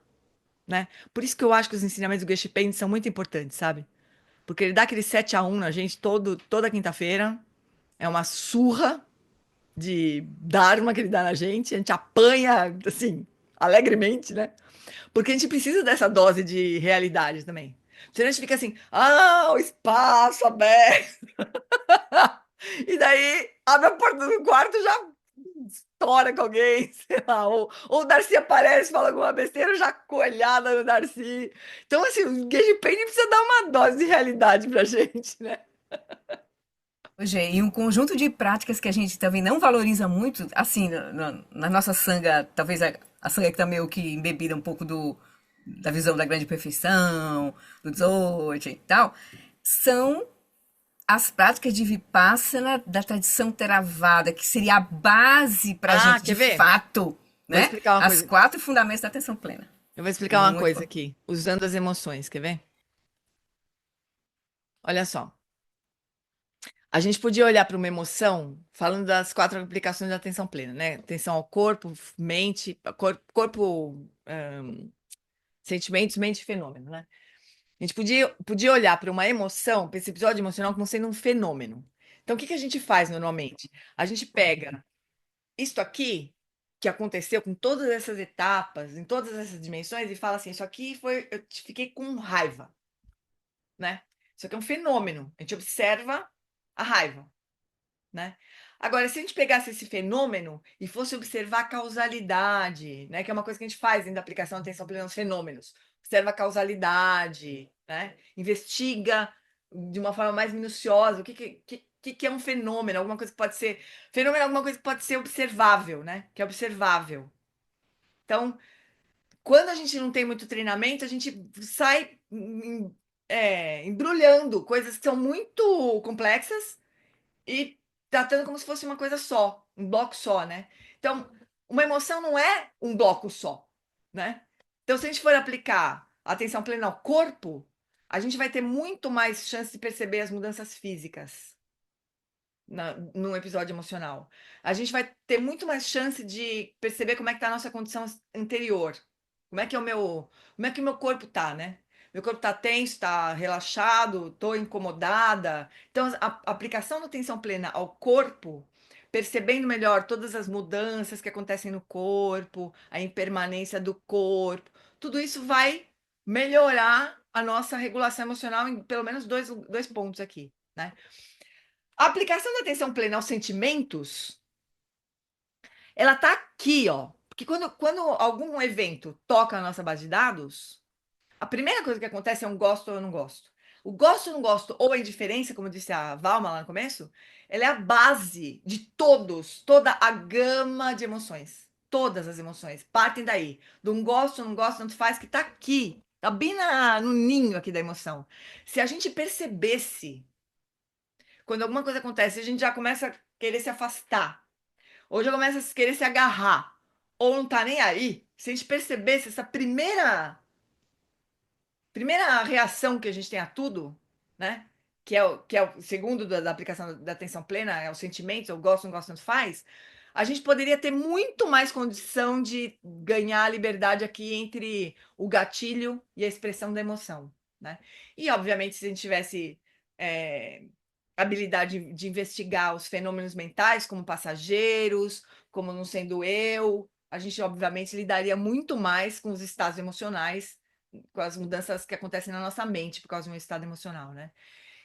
né? Por isso que eu acho que os ensinamentos do Geshe Pen são muito importantes, sabe? Porque ele dá aquele 7-1 na gente toda quinta-feira. É uma surra de Dharma que ele dá na gente. A gente apanha, assim, alegremente, né? Porque a gente precisa dessa dose de realidade também. Senão a gente fica assim, o espaço aberto. E daí abre a porta do quarto e já estoura com alguém, sei lá, ou o Darcy aparece, fala alguma besteira, já coelhada no Darcy. Então, assim, o Gage Pain precisa dar uma dose de realidade pra gente, né? Hoje, e um conjunto de práticas que a gente também não valoriza muito, assim, na nossa sanga, talvez a Sangha que tá meio que embebida um pouco da visão da grande perfeição, do Dzogchen e tal, são as práticas de Vipassana da tradição Theravada, que seria a base para a Ah, gente, quer de ver? fato, Vou né? explicar uma As coisa. 4 fundamentos da atenção plena. Eu vou explicar uma Muito coisa bom. aqui, usando as emoções, quer ver? Olha só. A gente podia olhar para uma emoção, falando das 4 aplicações da atenção plena, né? Atenção ao corpo, mente, corpo, sentimentos, mente e fenômeno, né? A gente podia olhar para uma emoção, para esse episódio emocional, como sendo um fenômeno. Então, o que que a gente faz normalmente? A gente pega isto aqui, que aconteceu com todas essas etapas, em todas essas dimensões, e fala assim: isso aqui foi, fiquei com raiva, né? Isso aqui é um fenômeno. A gente observa a raiva, né? Agora, se a gente pegasse esse fenômeno e fosse observar a causalidade, né, que é uma coisa que a gente faz dentro da aplicação da atenção plena nos fenômenos, observa a causalidade, né, investiga de uma forma mais minuciosa o que é um fenômeno, alguma coisa que pode ser fenômeno, é alguma coisa que pode ser observável, né, que é observável. Então, quando a gente não tem muito treinamento, a gente sai embrulhando coisas que são muito complexas e tratando como se fosse uma coisa só, um bloco só, né? Então, uma emoção não é um bloco só, né? Então, se a gente for aplicar a atenção plena ao corpo, a gente vai ter muito mais chance de perceber as mudanças físicas num episódio emocional. A gente vai ter muito mais chance de perceber como é que está a nossa condição anterior. Como é que o meu corpo tá, né? Meu corpo tá tenso, tá relaxado, tô incomodada. Então, a aplicação da atenção plena ao corpo, percebendo melhor todas as mudanças que acontecem no corpo, a impermanência do corpo, tudo isso vai melhorar a nossa regulação emocional em pelo menos dois pontos aqui, né? A aplicação da atenção plena aos sentimentos, ela tá aqui, ó. Porque quando algum evento toca na nossa base de dados, a primeira coisa que acontece é um gosto ou eu não gosto. O gosto ou não gosto, ou a indiferença, como disse a Valma lá no começo, ela é a base de toda a gama de emoções. Todas as emoções partem daí. Do um gosto ou não gosto, tanto faz, que tá aqui. Tá bem no ninho aqui da emoção. Se a gente percebesse, quando alguma coisa acontece, a gente já começa a querer se afastar, ou já começa a querer se agarrar, ou não tá nem aí, se a gente percebesse essa primeira reação que a gente tem a tudo, né? Que é o segundo da aplicação da atenção plena, é os sentimentos, eu gosto, não gosto, tanto faz. A gente poderia ter muito mais condição de ganhar a liberdade aqui entre o gatilho e a expressão da emoção, né? E, obviamente, se a gente tivesse habilidade de investigar os fenômenos mentais como passageiros, como não sendo eu, a gente, obviamente, lidaria muito mais com os estados emocionais, com as mudanças que acontecem na nossa mente por causa de um estado emocional, né?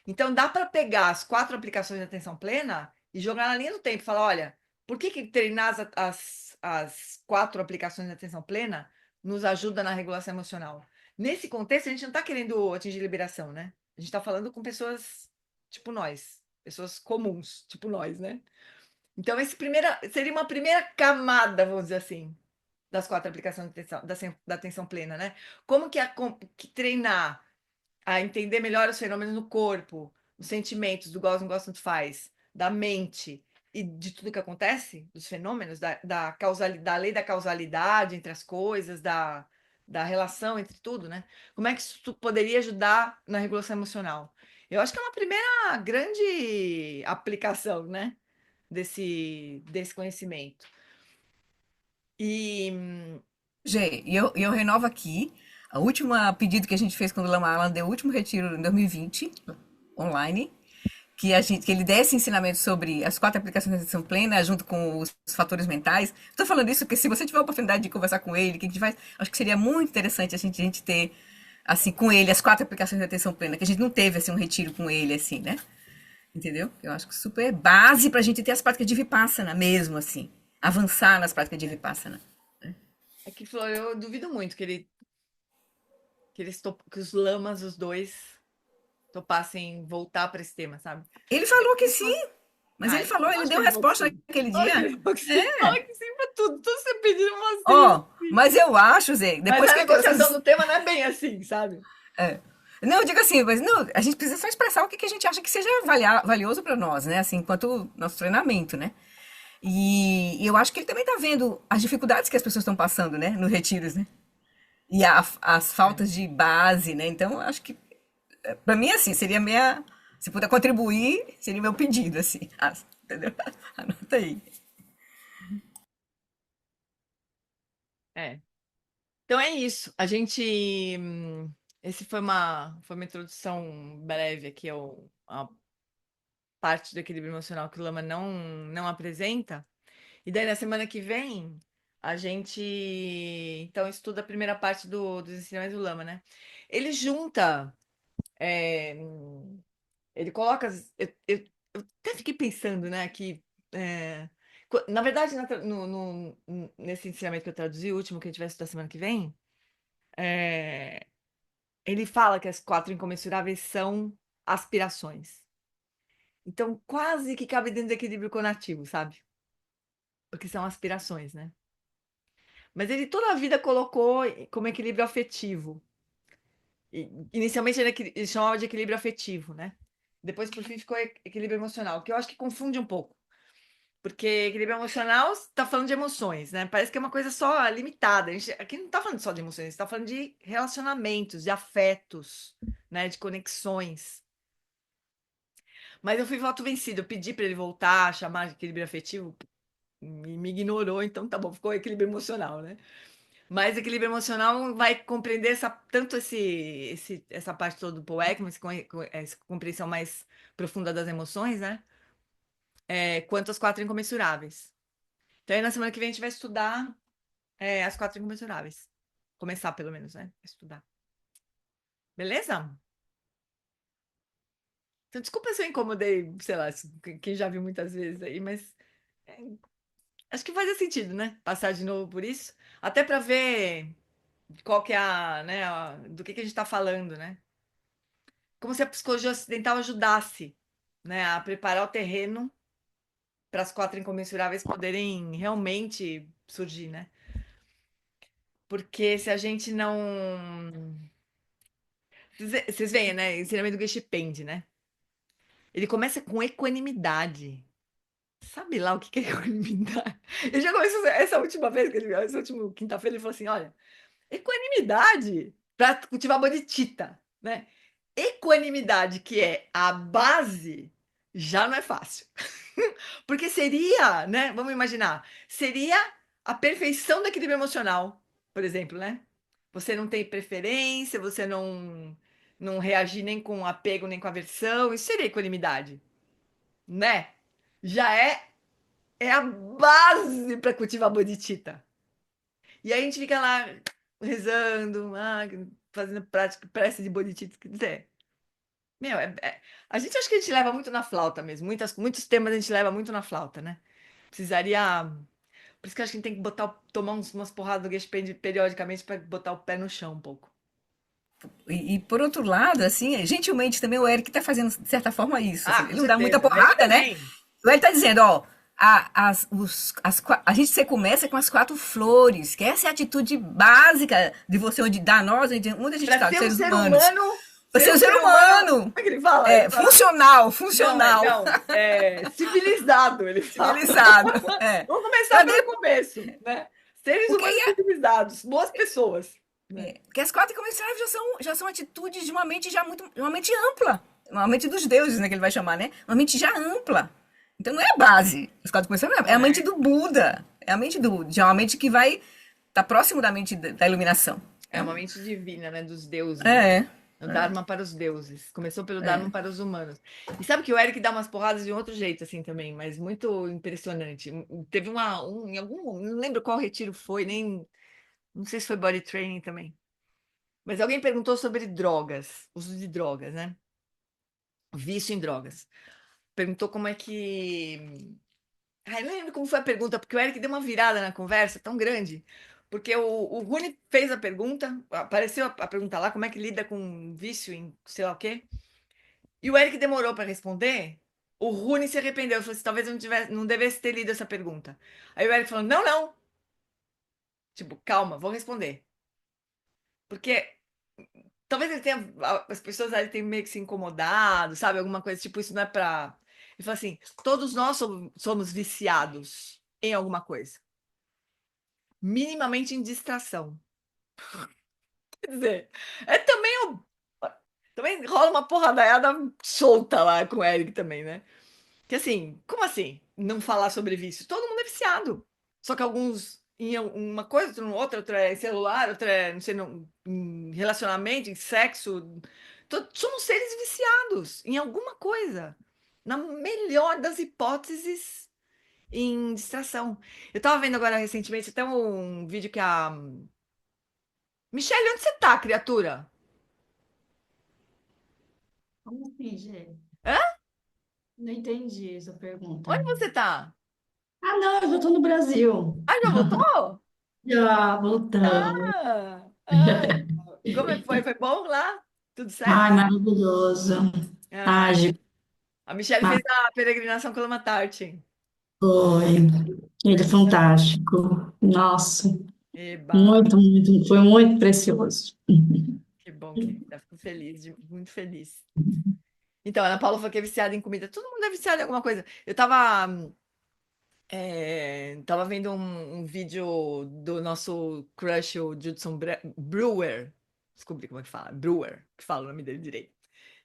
Então, dá para pegar as 4 aplicações de atenção plena e jogar na linha do tempo. Falar, olha, por que treinar as 4 aplicações de atenção plena nos ajuda na regulação emocional? Nesse contexto, a gente não está querendo atingir liberação, né? A gente está falando com pessoas tipo nós, pessoas comuns, tipo nós, né? Então, seria uma primeira camada, vamos dizer assim, das 4 aplicações de atenção, da atenção plena, né? Como que treinar a entender melhor os fenômenos no corpo, os sentimentos, do gosto, não gosto, tanto faz, da mente e de tudo que acontece, dos fenômenos, da lei da causalidade entre as coisas, da relação entre tudo, né? Como é que isso poderia ajudar na regulação emocional? Eu acho que é uma primeira grande aplicação, né? Desse conhecimento. E Gê, e eu renovo aqui. A última pedido que a gente fez quando o Lama Alan deu o último retiro em 2020, online, que ele desse ensinamento sobre as 4 aplicações da atenção plena, junto com os fatores mentais. Estou falando isso porque se você tiver a oportunidade de conversar com ele, que a gente vai, acho que seria muito interessante a gente ter, assim, com ele, as 4 aplicações da atenção plena, que a gente não teve, assim, um retiro com ele, assim, né? Entendeu? Eu acho que super base para a gente ter as práticas de Vipassana mesmo, assim. Avançar nas práticas de Vipassana. é que Flor, eu duvido muito que os os dois, topassem voltar para esse tema, sabe? Ele falou que sim. Mas ele Ai, falou, eu ele acho que deu ele resposta enlouqueceu. naquele Olha, dia. ele enlouqueceu. É. Fala que sim pra tudo. Tudo você pedindo uma sim, Ó, sim. mas eu acho, Zé, Mas depois a que negociação do tema não é bem assim, sabe? É. Não, eu digo assim, mas não, a gente precisa só expressar o que a gente acha que seja valioso para nós, né? Assim, enquanto nosso treinamento, né? E eu acho que ele também está vendo as dificuldades que as pessoas estão passando, né? Nos retiros, né? E as É. faltas de base, né? Então, eu acho que, para mim, assim, seria minha. Se puder contribuir, seria meu pedido, assim. Entendeu? Anota aí. É. Então é isso. A gente. Esse foi uma introdução breve aqui à parte do equilíbrio emocional que o Lama não apresenta. E daí, na semana que vem, a gente então estuda a primeira parte dos ensinamentos do Lama, né? Ele junta. é, Ele coloca. Eu até fiquei pensando, né, que. Na verdade, nesse ensinamento que eu traduzi, o último que a gente vai estudar semana que vem, é, ele fala que as quatro incomensuráveis são aspirações. Então, quase que cabe dentro do equilíbrio conativo, sabe? Porque são aspirações, né? Mas ele toda a vida colocou como equilíbrio afetivo. Inicialmente ele chamava de equilíbrio afetivo, né? Depois, por fim, ficou equilíbrio emocional, que eu acho que confunde um pouco. Porque equilíbrio emocional está falando de emoções, né? Parece que é uma coisa só limitada. Aqui não está falando só de emoções, está falando de relacionamentos, de afetos, né? De conexões. Mas eu fui voto vencido. Eu pedi para ele voltar, chamar de equilíbrio afetivo, e me ignorou, então tá bom, ficou equilíbrio emocional, né? Mas equilíbrio emocional vai compreender tanto essa parte toda do Paul Ekman, essa compreensão mais profunda das emoções, né? Quanto as quatro incomensuráveis. Então, aí na semana que vem a gente vai estudar as quatro incomensuráveis. Começar, pelo menos, né? A estudar. Beleza? Então, desculpa se eu incomodei, sei lá, quem já viu muitas vezes aí, mas é, acho que fazia sentido, né? Passar de novo por isso. Até para ver qual que é né, do que a gente está falando, né? Como se a psicologia ocidental ajudasse, né, a preparar o terreno para as quatro incomensuráveis poderem realmente surgir, né? Porque se a gente não. Vocês veem, né? Ensinamento do Geshe Pende, né? Ele começa com equanimidade. Sabe lá o que é equanimidade? Ele já começou essa última vez, essa última quinta-feira, ele falou assim: olha, equanimidade para cultivar bodhicitta, né? Equanimidade, que é a base, já não é fácil. Porque seria, né? Vamos imaginar, seria a perfeição do equilíbrio emocional, por exemplo, né? Você não tem preferência, você não reagir nem com apego nem com aversão, isso seria equanimidade, né? Já é a base para cultivar bodhicitta. E aí a gente fica lá rezando, fazendo prática, prece de bodhicitta, quer dizer, meu, a gente acha que a gente leva muito na flauta mesmo. Muitos temas a gente leva muito na flauta, né? Precisaria. Por isso que eu acho que a gente tem que tomar umas porradas do Geshpen periodicamente para botar o pé no chão um pouco. E por outro lado, assim, gentilmente também o Eric tá fazendo, de certa forma, isso. Assim, Com ele não dá muita certeza. Ele porrada, né? também. O Eric tá dizendo, ó, a gente começa com as quatro flores, que essa é a atitude básica de você, onde a gente Pra está, ser um seres ser humanos. humano. Você é um ser humano. Como é que ele fala? É, funcional. Não, civilizado, ele fala. Civilizado. É. Vamos começar pelo começo, né? Seres Porque humanos civilizados, boas pessoas. Porque as quatro comerciais já são atitudes de uma mente uma mente ampla. Uma mente dos deuses, né, que ele vai chamar, né? Uma mente já ampla. Então não é a base. As quatro comerciais é a mente do Buda. É a mente de uma mente que vai estar próximo da mente da iluminação. É uma mente divina, né? Dos deuses. É. Né? O Dharma para os deuses. Começou pelo Dharma para os humanos. E sabe que o Eric dá umas porradas de um outro jeito, assim, também, mas muito impressionante. Teve em algum, não lembro qual retiro foi, nem, não sei se foi body training também. Mas alguém perguntou sobre drogas, uso de drogas, né? Vício em drogas. Perguntou como é que. Ai, não lembro como foi a pergunta, porque o Eric deu uma virada na conversa tão grande. Porque o Rune fez a pergunta, apareceu a pergunta lá, como é que lida com vício em sei lá o quê. E o Eric demorou para responder, O Rune se arrependeu. Falou assim, talvez eu não devesse ter lido essa pergunta. Aí o Eric falou, não, não. Tipo, calma, vou responder. Porque talvez ele tenha, as pessoas ali tenham meio que se incomodado, sabe? Alguma coisa, tipo, isso não é pra... Ele falou assim, todos nós somos viciados em alguma coisa. Minimamente em distração. Quer dizer, é também também rola uma porradaiada solta lá com o Eric também, né? Que assim, como assim? Não falar sobre vício? Todo mundo é viciado. Só que alguns em uma coisa, outro em outra, outra é em celular, outra é, não sei, em relacionamento, em sexo. Somos seres viciados em alguma coisa. Na melhor das hipóteses, em distração. Eu tava vendo agora recentemente até um vídeo que a Michelle, onde você tá, criatura? Como assim, Gê? Hã? Não entendi essa pergunta. Onde você tá? Ah, não, eu já tô no Brasil. Ah, já voltou? Já voltamos. Ah, como é que foi? Foi bom lá? Tudo certo? Ai, maravilhoso. Ah, Ai, Gê, a Michelle fez a peregrinação com a Lama-Tarty. foi. Ele é fantástico. Nossa, Eba, muito, muito, foi muito precioso. que bom, querida. Fico feliz, muito feliz. Então, a Ana Paula falou que é viciada em comida. Todo mundo é viciado em alguma coisa. Eu tava vendo um vídeo do nosso crush, o Judson Brewer. Descobri como é que fala. Brewer, que fala o nome dele direito.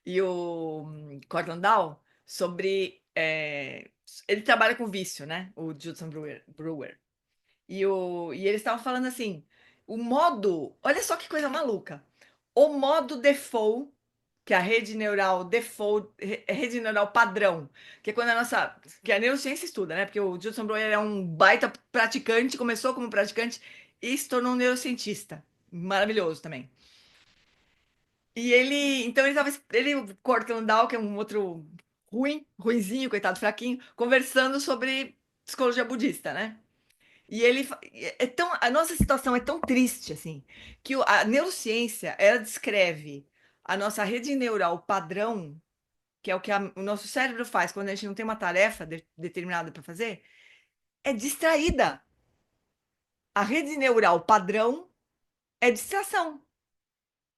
E o Cortland Down sobre. Ele trabalha com vício, né? O Judson Brewer. E eles estavam falando assim: o modo. Olha só que coisa maluca. O modo default, que é a rede neural default, rede neural padrão, que é quando a nossa. Que a neurociência estuda, né? Porque o Judson Brewer é um baita praticante, começou como praticante e se tornou um neurocientista. Maravilhoso também. E ele, então o Cortland Down, que é um outro ruinzinho, coitado, fraquinho, conversando sobre psicologia budista, né? E a nossa situação é tão triste assim, que a neurociência, ela descreve a nossa rede neural padrão, que é o que o nosso cérebro faz quando a gente não tem uma tarefa determinada para fazer, é distraída. A rede neural padrão é distração.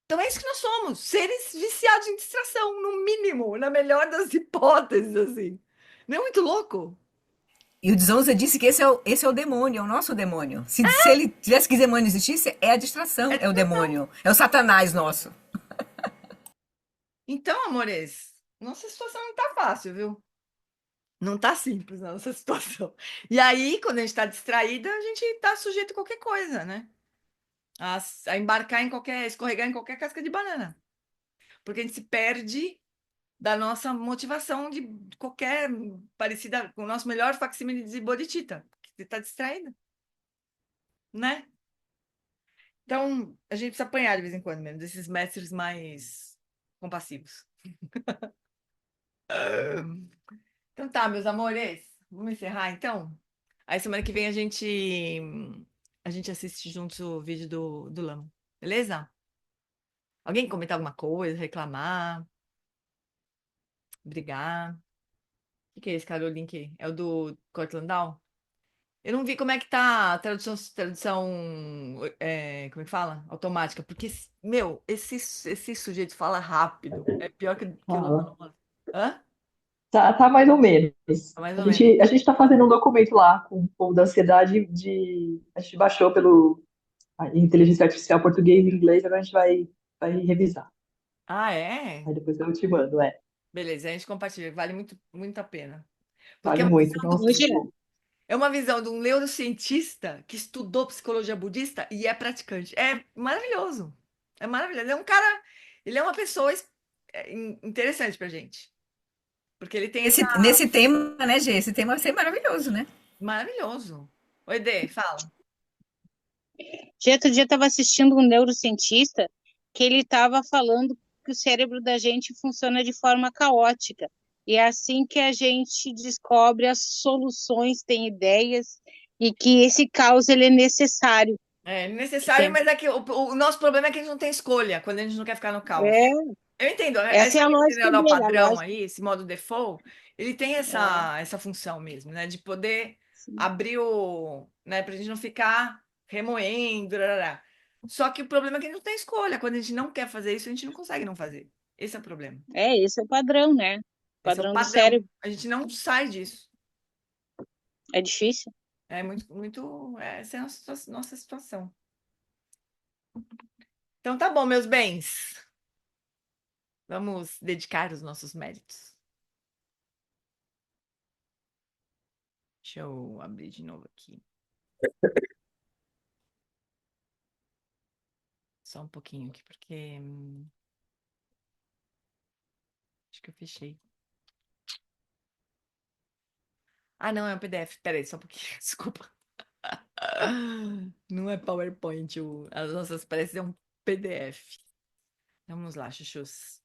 Então é isso que nós somos, seres viciados em distração, no mínimo, na melhor das hipóteses, assim. Não é muito louco? E o Dzonza disse que esse é o demônio, é o nosso demônio. Se ele tivesse que o demônio existisse, é a distração, é o demônio. É o satanás nosso. Então, amores, nossa situação não tá fácil, viu? Não tá simples a nossa situação. E aí, quando a gente tá distraída, a gente tá sujeito a qualquer coisa, né? A embarcar em escorregar em qualquer casca de banana. Porque a gente se perde da nossa motivação de qualquer parecida com o nosso melhor facsímile de Bodhicitta, que você está distraída, né? Então, a gente precisa apanhar de vez em quando mesmo, desses mestres mais compassivos. Então tá, meus amores, vamos encerrar então? Aí semana que vem a gente assiste juntos o vídeo do Lama, beleza? Alguém comentar alguma coisa, reclamar, brigar? O que é esse, cara? O link é o do Cortland Down? Eu não vi como é que tá a tradução, como é que fala? Automática, porque, meu, esse sujeito fala rápido, é pior que o Fala. Lama. Hã? Tá mais ou menos. Tá mais A ou menos. gente, a gente tá fazendo um documento lá com o povo da ansiedade a gente baixou pelo a inteligência artificial português e inglês, agora a gente vai revisar. Ah, é? Aí depois eu te mando, Beleza, a gente compartilha, vale muito, muito a pena. Porque vale muito. Nossa, muito bom. é uma visão de um neurocientista que estudou psicologia budista e é praticante. É maravilhoso. É maravilhoso. Ele é um cara, ele é uma pessoa interessante pra gente. Porque ele tem essa. Nesse tema, né, Gê? Esse tema vai ser maravilhoso, né? Maravilhoso. Oi, Dê, fala. Outro dia eu estava assistindo um neurocientista que ele estava falando que o cérebro da gente funciona de forma caótica. E é assim que a gente descobre as soluções, tem ideias, e que esse caos ele é necessário. É necessário, Sempre. mas é que o nosso problema é que a gente não tem escolha quando a gente não quer ficar no caos. É, Eu entendo, Essa é a esse lógica dele, a padrão lógica. aí, esse modo default, ele tem essa função mesmo, né? De poder Sim. abrir o, né, pra gente não ficar remoendo, rarará. Só que o problema é que a gente não tem escolha. Quando a gente não quer fazer isso, a gente não consegue não fazer. Esse é o problema. Esse é o padrão, né? Esse é o Padrão do padrão. cérebro. A gente não sai disso. É difícil. É muito, essa é a nossa situação. Então tá bom, meus bens. Vamos dedicar os nossos méritos. Deixa eu abrir de novo aqui. Só um pouquinho aqui, porque acho que eu fechei. Ah, não, é um PDF. Peraí, só um pouquinho. Desculpa. Não é PowerPoint. As nossas preces é um PDF. Vamos lá, chuchus.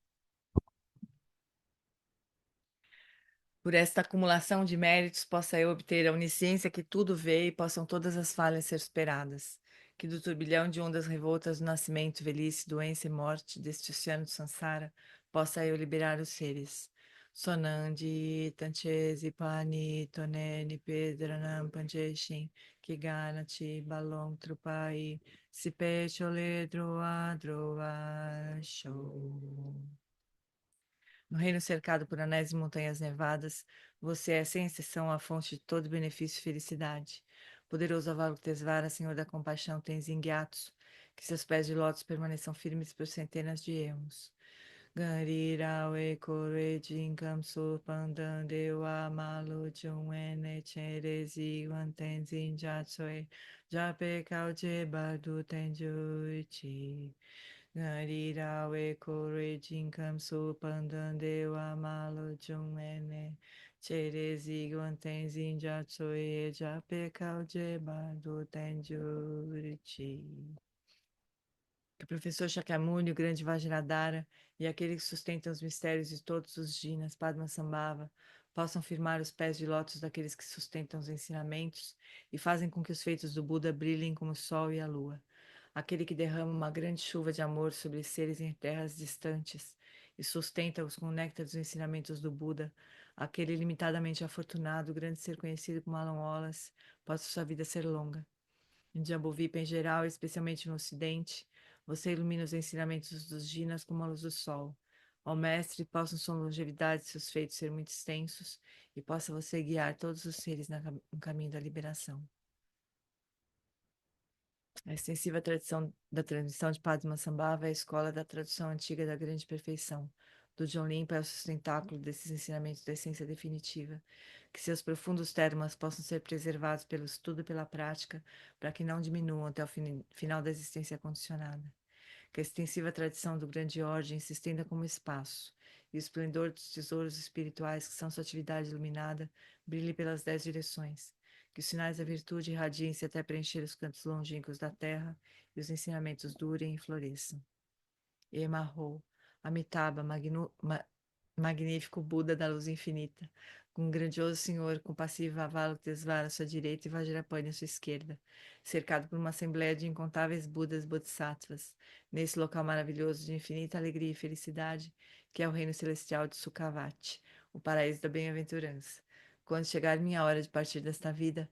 Por esta acumulação de méritos, possa eu obter a onisciência que tudo vê e possam todas as falhas ser superadas. Que do turbilhão de ondas revoltas do nascimento, velhice, doença e morte deste oceano de Sansara, possa eu liberar os seres. Sonandi, Tanchesi, Pani, Toneni, Pedranam, Panjeshin, Kiganati, Balong, Trupai, Sipe, Chole, Droa, Droa, Show. No reino cercado por anéis e montanhas nevadas, você é, sem exceção, a fonte de todo benefício e felicidade. Poderoso Avalokitesvara, Senhor da compaixão, Tenzin Gyatso, que seus pés de lótus permaneçam firmes por centenas de erros. Garira we kore jinkam so pandan dewa malu chung ene cherezi wan tenzin jatsoi jape kauche badu tenjuichi. Narira we kore jinkam so pandan dewa malo jung ene cherezi guanten zinja tsoe jape kauje bado tenjurichi. Que o professor Shakyamuni, o grande Vajradhara, e aquele que sustenta os mistérios de todos os Jinas, Padmasambhava, possam firmar os pés de lótus daqueles que sustentam os ensinamentos e fazem com que os feitos do Buda brilhem como o sol e a lua. Aquele que derrama uma grande chuva de amor sobre seres em terras distantes e sustenta-os com o néctar dos ensinamentos do Buda, aquele limitadamente afortunado, grande ser conhecido como Alan Wallace, possa sua vida ser longa. Em Jambuvipa em geral, especialmente no Ocidente, você ilumina os ensinamentos dos Jinas como a luz do sol. Ó Mestre, possam sua longevidade e seus feitos ser muito extensos e possa você guiar todos os seres no caminho da liberação. A extensiva tradição da transmissão de Padmasambhava é a escola da tradução antiga da grande perfeição. Do John Limpa é o sustentáculo desses ensinamentos da essência definitiva. Que seus profundos termas possam ser preservados pelo estudo e pela prática, para que não diminuam até o final da existência condicionada. Que a extensiva tradição do grande ordem se estenda como espaço, e o esplendor dos tesouros espirituais que são sua atividade iluminada brilhe pelas 10 direções. Que os sinais da virtude irradiem-se até preencher os cantos longínquos da terra e os ensinamentos durem e floresçam. Emarro, Amitabha, magnífico Buda da luz infinita, com um grandioso Senhor compassivo Avalokitesvara à sua direita e Vajrapani à sua esquerda, cercado por uma assembleia de incontáveis Budas Bodhisattvas, nesse local maravilhoso de infinita alegria e felicidade, que é o reino celestial de Sukhavati, o paraíso da bem-aventurança. Quando chegar minha hora de partir desta vida,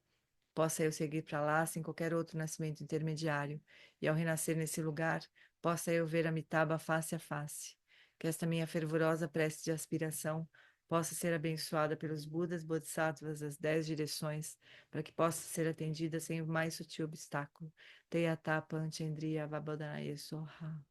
possa eu seguir para lá sem qualquer outro nascimento intermediário, e ao renascer nesse lugar, possa eu ver Amitabha face a face. Que esta minha fervorosa prece de aspiração possa ser abençoada pelos Budas Bodhisattvas das 10 direções, para que possa ser atendida sem o mais sutil obstáculo. Teyata Panchendriya Vabodhanaya Soha.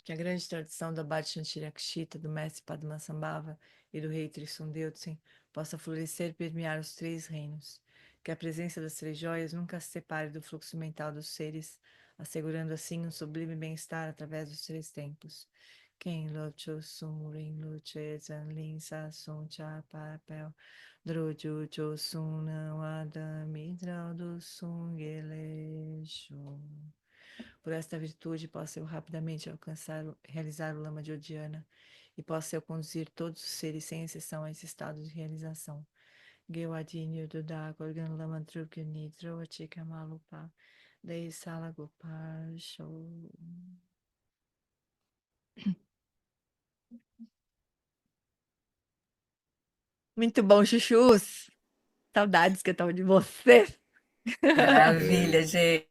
Que a grande tradição da Bhattacharya do mestre Padmasambhava e do rei Trisundeutzen possa florescer e permear os 3 reinos. Que a presença das 3 joias nunca se separe do fluxo mental dos seres, assegurando assim um sublime bem-estar através dos 3 tempos. Quem locho sun rin luche zan lin sa sun cha papel droju cho sun não adami drau do sun gelesho. Por esta virtude, possa eu rapidamente realizar o lama de Odiana e possa eu conduzir todos os seres sem exceção a esse estado de realização. Gewadinyo Duda Gorgan Lama Drukuni Droachika Malupa Dei Salagopar Show. Muito bom, chuchus. Saudades que eu tava de você. Maravilha, Gê.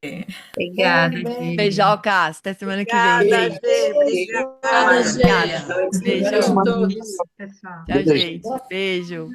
Obrigada, Bem, Beijocas. Até semana que vem, Obrigada, gente. Gê. Obrigada, Obrigada. Gê. Obrigada. Beijo. Beijo a todos. Tchau, gente. Beijo.